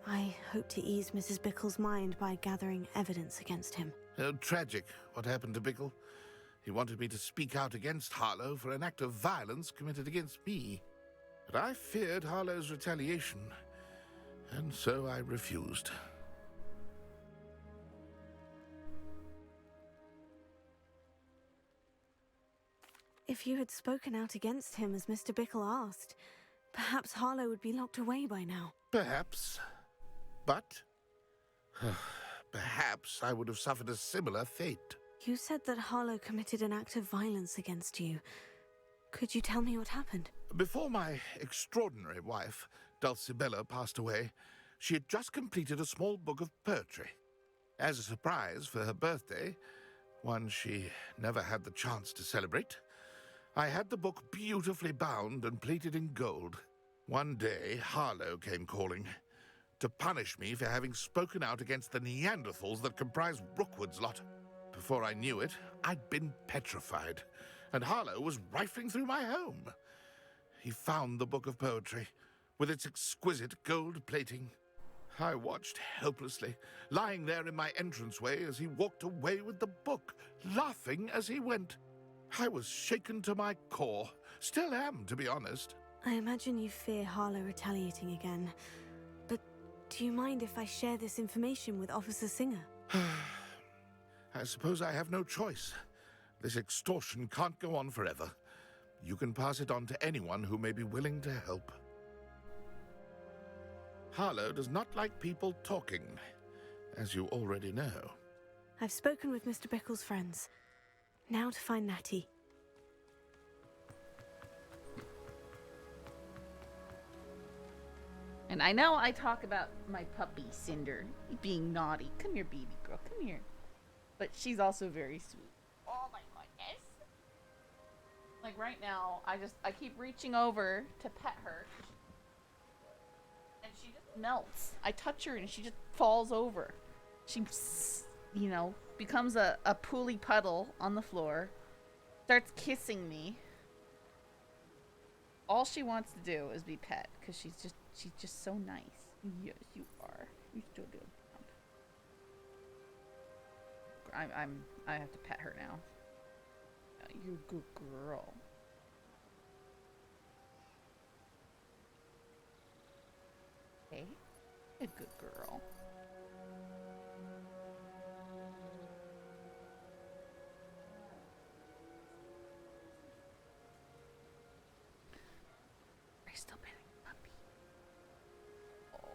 I hope to ease Mrs. Bickle's mind by gathering evidence against him. Tragic, what happened to Bickle. He wanted me to speak out against Harlow for an act of violence committed against me. But I feared Harlow's retaliation, and so I refused. If you had spoken out against him as Mr. Bickle asked, perhaps Harlow would be locked away by now. Perhaps. But perhaps I would have suffered a similar fate. You said that Harlow committed an act of violence against you. Could you tell me what happened? Before my extraordinary wife, Dulcibella, passed away, she had just completed a small book of poetry. As a surprise for her birthday, one she never had the chance to celebrate, I had the book beautifully bound and plated in gold. One day, Harlow came calling to punish me for having spoken out against the Neanderthals that comprise Rookwood's lot. Before I knew it, I'd been petrified, and Harlow was rifling through my home. He found the book of poetry, with its exquisite gold plating. I watched helplessly, lying there in my entranceway as he walked away with the book, laughing as he went. I was shaken to my core. Still am, to be honest. I imagine you fear Harlow retaliating again. But do you mind if I share this information with Officer Singer? I suppose I have no choice. This extortion can't go on forever. You can pass it on to anyone who may be willing to help. Harlow does not like people talking, as you already know. I've spoken with Mr. Bickle's friends. Now to find Natty. And I know I talk about my puppy, Cinder, being naughty. Come here, baby girl, come here. But she's also very sweet. Oh my goodness. Like right now, I keep reaching over to pet her. And she just melts. I touch her and she just falls over. She, you know, becomes a pooly puddle on the floor. Starts kissing me. All she wants to do is be pet, because she's just so nice. Yes, you are. You still do. I have to pet her now. You're a good girl. Okay, a good girl. Are you still petting the puppy? Oh,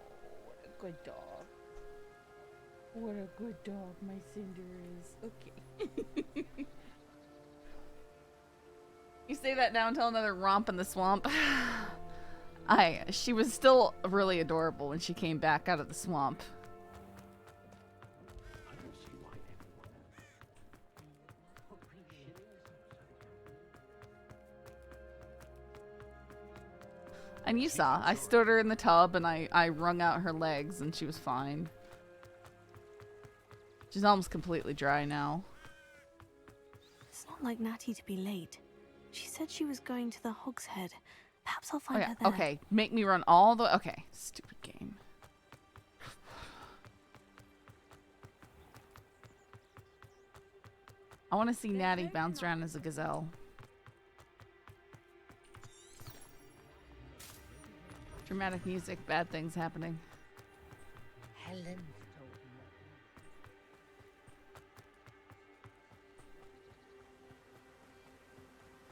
what a good dog. What a good dog my Cinder is. Okay. You say that now until another romp in the swamp. She was still really adorable when she came back out of the swamp. And you saw, I stood her in the tub and I wrung out her legs and she was fine. She's almost completely dry now. It's not like Natty to be late. She said she was going to the Hog's Head. Perhaps I'll find her there. Okay, make me run all the... Okay, stupid game. I want to see Natty bounce around as a gazelle. Dramatic music, bad things happening. Helen.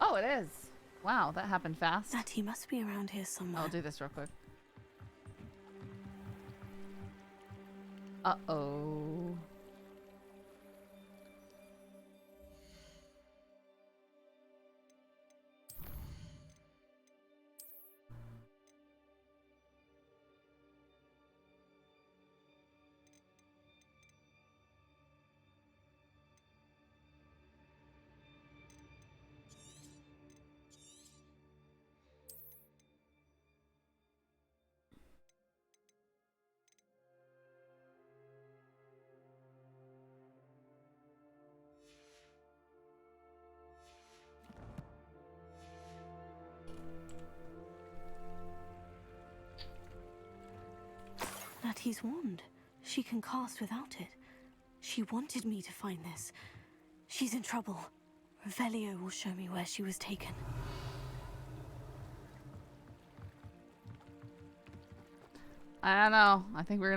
Oh, it is. Wow, that happened fast. Natty must be around here somewhere. I'll do this real quick. Uh-oh. Patty's wand. She can cast without it. She wanted me to find this. She's in trouble. Revelio will show me where she was taken. I don't know. I think we're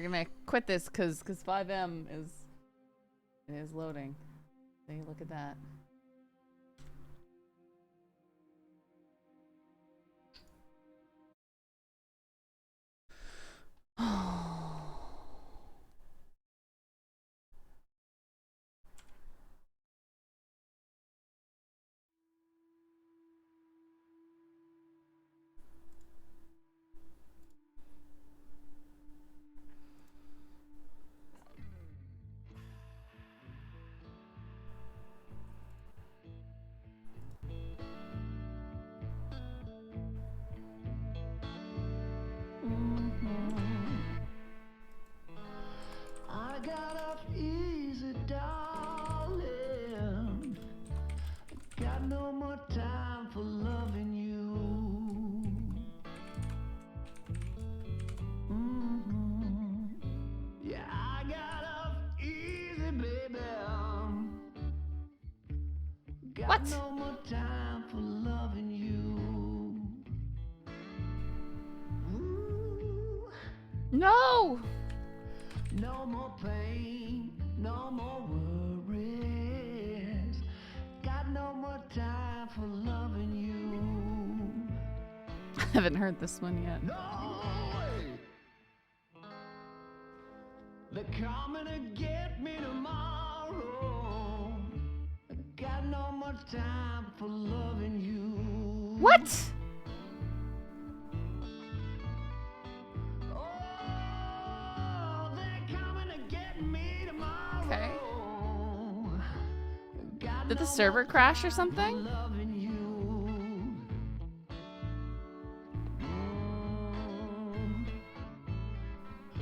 gonna quit this because 5M is loading. Hey, look at that. I got off easy, darling. Got no more time for loving you. Yeah, I got off easy, baby. Got no more time for loving you. No! No more pain, no more worries. Got no more time for loving you. I haven't heard this one yet. No way. They're coming to get me tomorrow. Got no more time for loving you. What? Okay. Did the server crash or something?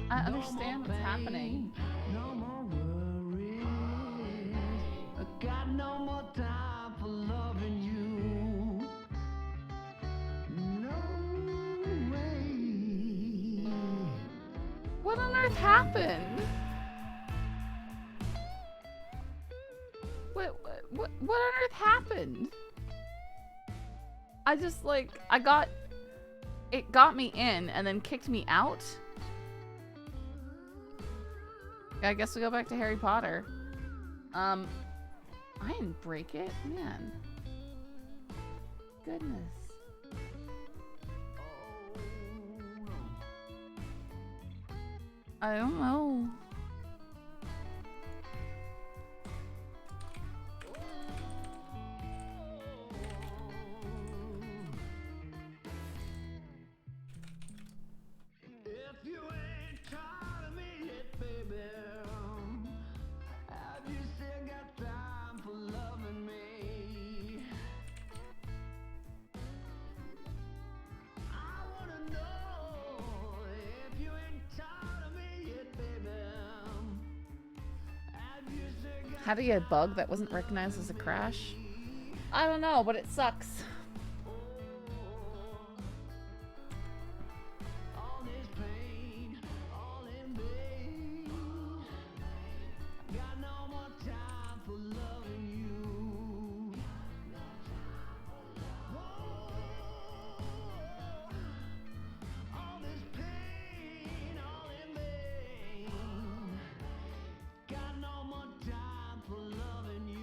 I understand what's happening. No more worries. Got no more time for loving you. No way. What on earth happened? What on earth happened? I just it got me in and then kicked me out. I guess we go back to Harry Potter. I didn't break it, man. Goodness. I don't know. If you ain't tired of me yet, baby, have you still got time for loving me? I wanna know if you ain't tired of me yet, baby. Have you still got How do you get a bug that wasn't recognized as a crash? I don't know, but it sucks. all this pain, all in vain? Got no more time for loving you. All this pain, all in vain. Got no more time for loving you.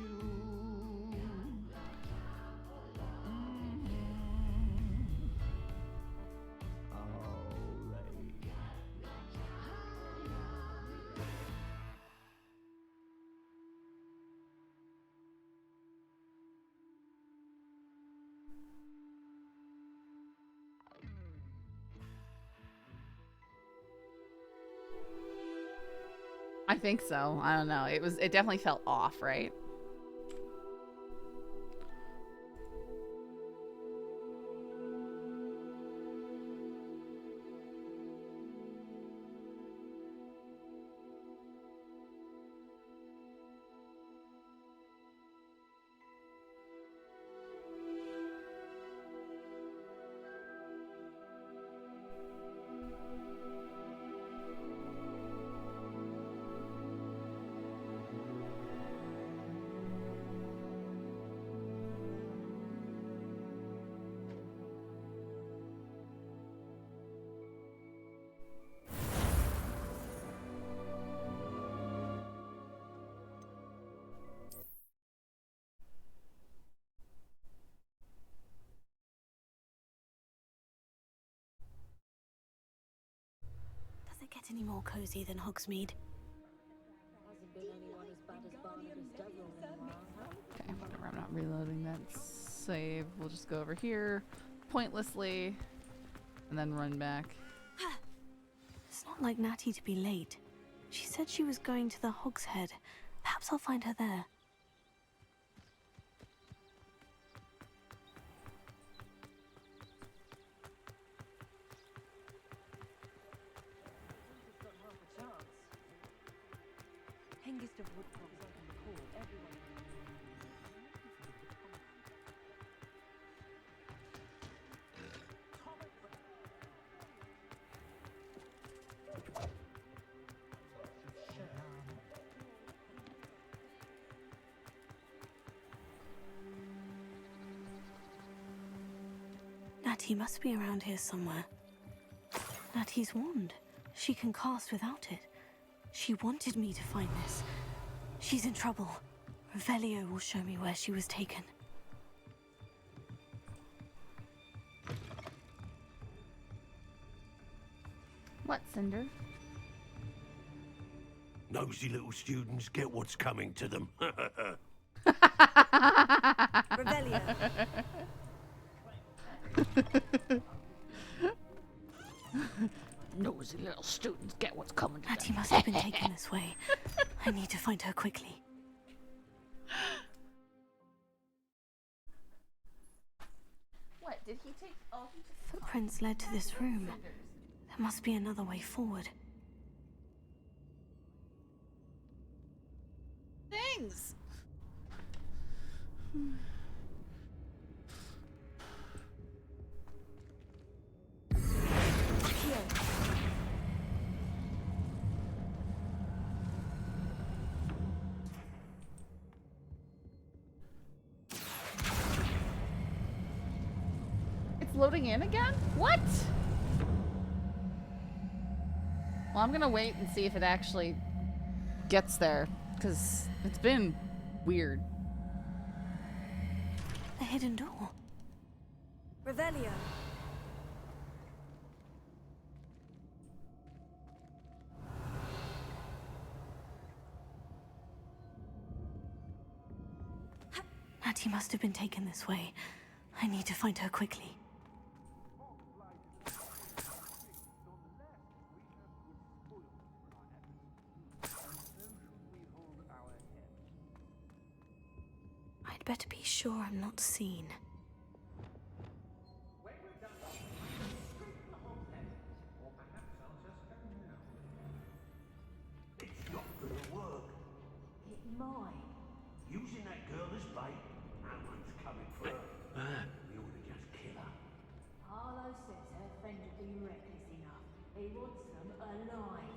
I think so. I don't know. It definitely felt off, right? any more cozy than Hogsmeade. Okay, whatever. I'm not reloading that save. We'll just go over here pointlessly and then run back. It's not like Natty to be late. She said she was going to the Hog's Head. Perhaps I'll find her there. Hengist of Woodcroft's open the call. Everyone. Natty must be around here somewhere. Natty's wand. She can cast without it. She wanted me to find this. She's in trouble. Revelio will show me where she was taken. What, Cinder? Nosy little students get what's coming to them. Revelio. Nosy little students get what's coming to Natty them. must have been taken this way. I need to find her quickly. What, did he take? Oh, he took Footprints led to this room. There must be another way forward. things! It's loading in again? What? Well, I'm gonna wait and see if it actually gets there, because it's been weird. A hidden door. Revelio. Natty must have been taken this way. I need to find her quickly. I'd better be sure I'm not seen. It's not gonna work. It might. Using that girl as bait, no one's coming for her. We ought to just kill her. Harlow says her friend would be reckless enough. He wants them alive.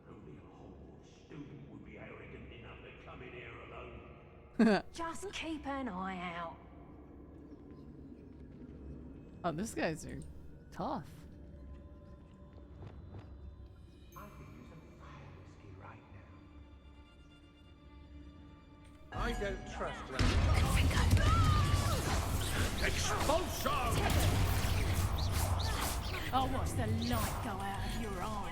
Only a Hogwarts student would be arrogant enough to come in here alone. Just keep an eye out. Oh, these guys are tough. I could use a fire whiskey right now. I don't trust them. Expulsion! I'll watch the light go out of your eye.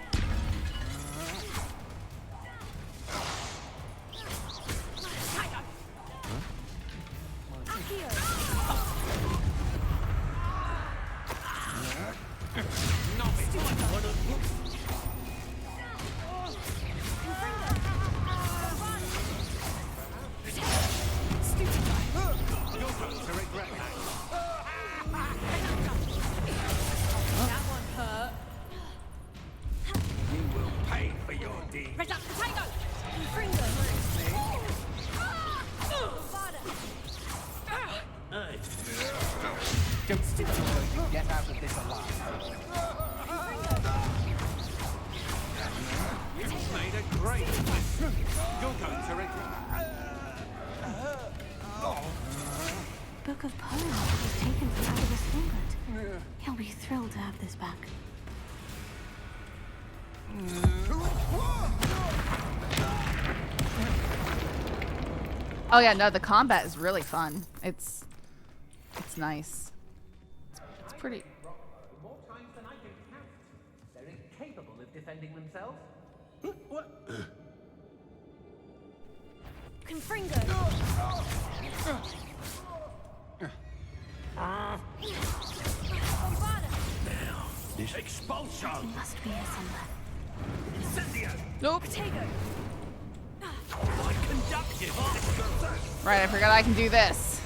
Get out of this alive. You've made a great mess. You're going to regret. Book of Poems was taken from Albus Gilbert. He'll be thrilled to have this back. Oh yeah, no, the combat is really fun. It's nice. It's pretty. More times than I can count. They're incapable of defending themselves. What? Confringo! Bombarda! Now, this expulsion! He must be here somewhere. Incendio! Nope. Potato! My conductive! Right, I forgot I can do this.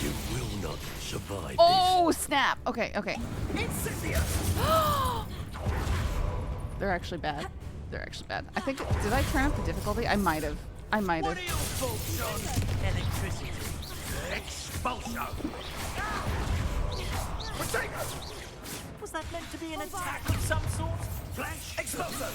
You will not survive Oh, snap. Okay, okay. Incendio! They're actually bad. They're actually bad. I think, did I turn up the difficulty? I might have. I might What have. are your thoughts on electricity? Expulsion! Potato! Was that meant to be an attack of some sort? Flash! Expulsion!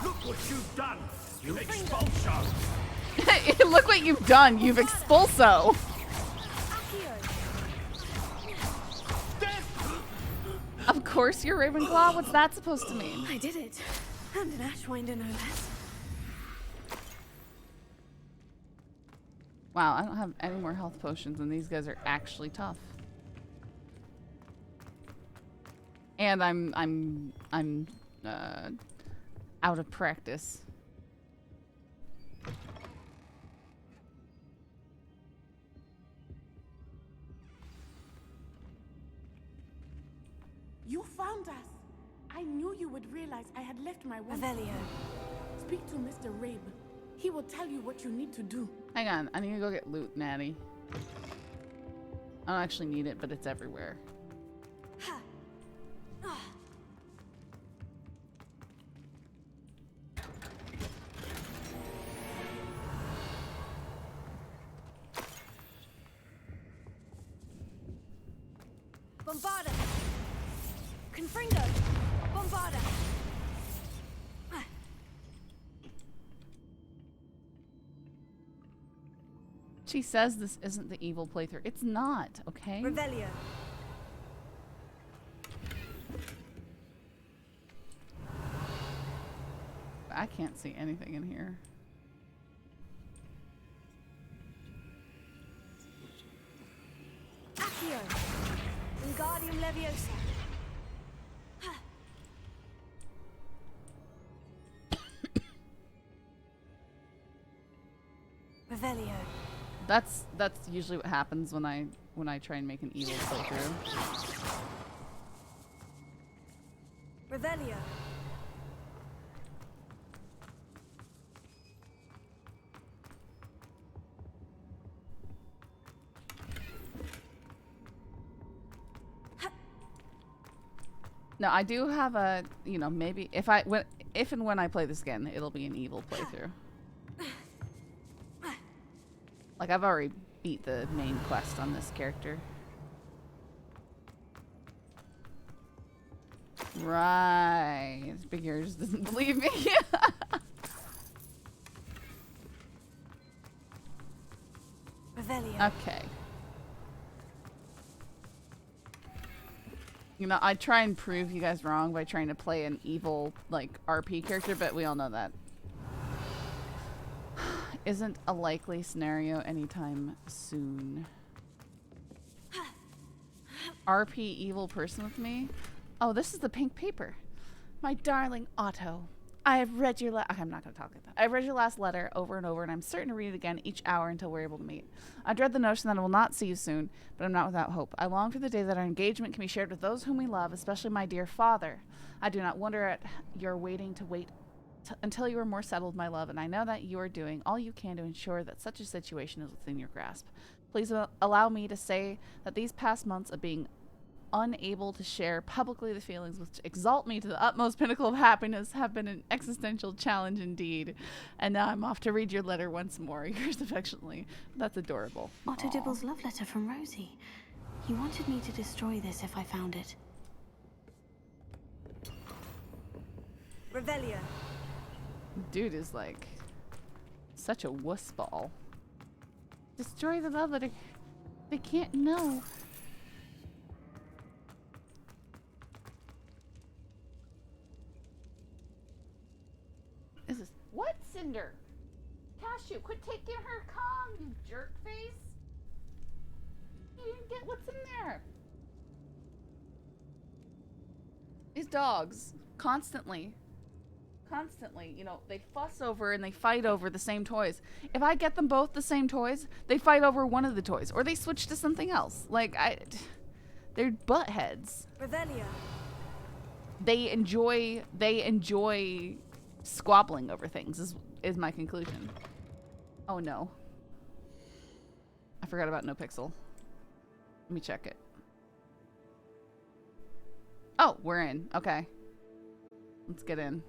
Look what you've done! You expulsion! Look what you've done. You've expulso. Of course you're Ravenclaw. What's that supposed to mean? I did it. And an Ashwinder, no less. Wow, I don't have any more health potions, and these guys are actually tough. And I'm out of practice. You found us. I knew you would realize I had left my wand. Revelio. Speak to Mr. Rabe. He will tell you what you need to do. Hang on, I need to go get loot, Natty. I don't actually need it, but it's everywhere. Bombarda! Confringo! Bombarda! She says this isn't the evil playthrough. It's not, okay? Revelio. I can't see anything in here. Accio! Wingardium Leviosa! Revelio. That's usually what happens when I try and make an evil playthrough. Revelio. No, I do have a, you know, maybe if and when I play this again, it'll be an evil playthrough. Like, I've already beat the main quest on this character. Right. Big Ears doesn't believe me. Revelio. Okay. You know, I try and prove you guys wrong by trying to play an evil, like, RP character, but we all know that isn't a likely scenario anytime soon. RP evil person with me? Oh, this is the pink paper. My darling Otto, I have read your I'm not going to talk like that. I've read your last letter over and over, and I'm certain to read it again each hour until we're able to meet. I dread the notion that I will not see you soon, but I'm not without hope. I long for the day that our engagement can be shared with those whom we love, especially my dear father. I do not wonder at your waiting to wait until you are more settled, my love, and I know that you are doing all you can to ensure that such a situation is within your grasp. Please allow me to say that these past months of being unable to share publicly the feelings which exalt me to the utmost pinnacle of happiness have been an existential challenge indeed. And now I'm off to read your letter once more. Yours affectionately. That's adorable. Otto Dibble's love letter from Rosie. He wanted me to destroy this if I found it. Revelio. Dude is like such a wuss ball. Destroy the love letter. They can't know. Is this what, Cinder? Cashew, quit taking her calm, you jerk face. You didn't get what's in there. These dogs constantly, you know, they fuss over and they fight over the same toys. If I get them both the same toys, they fight over one of the toys or they switch to something else. Like, they're butt heads. Revelia. They enjoy squabbling over things is my conclusion. Oh no. I forgot about No Pixel. Let me check it. Oh, we're in. Okay. Let's get in.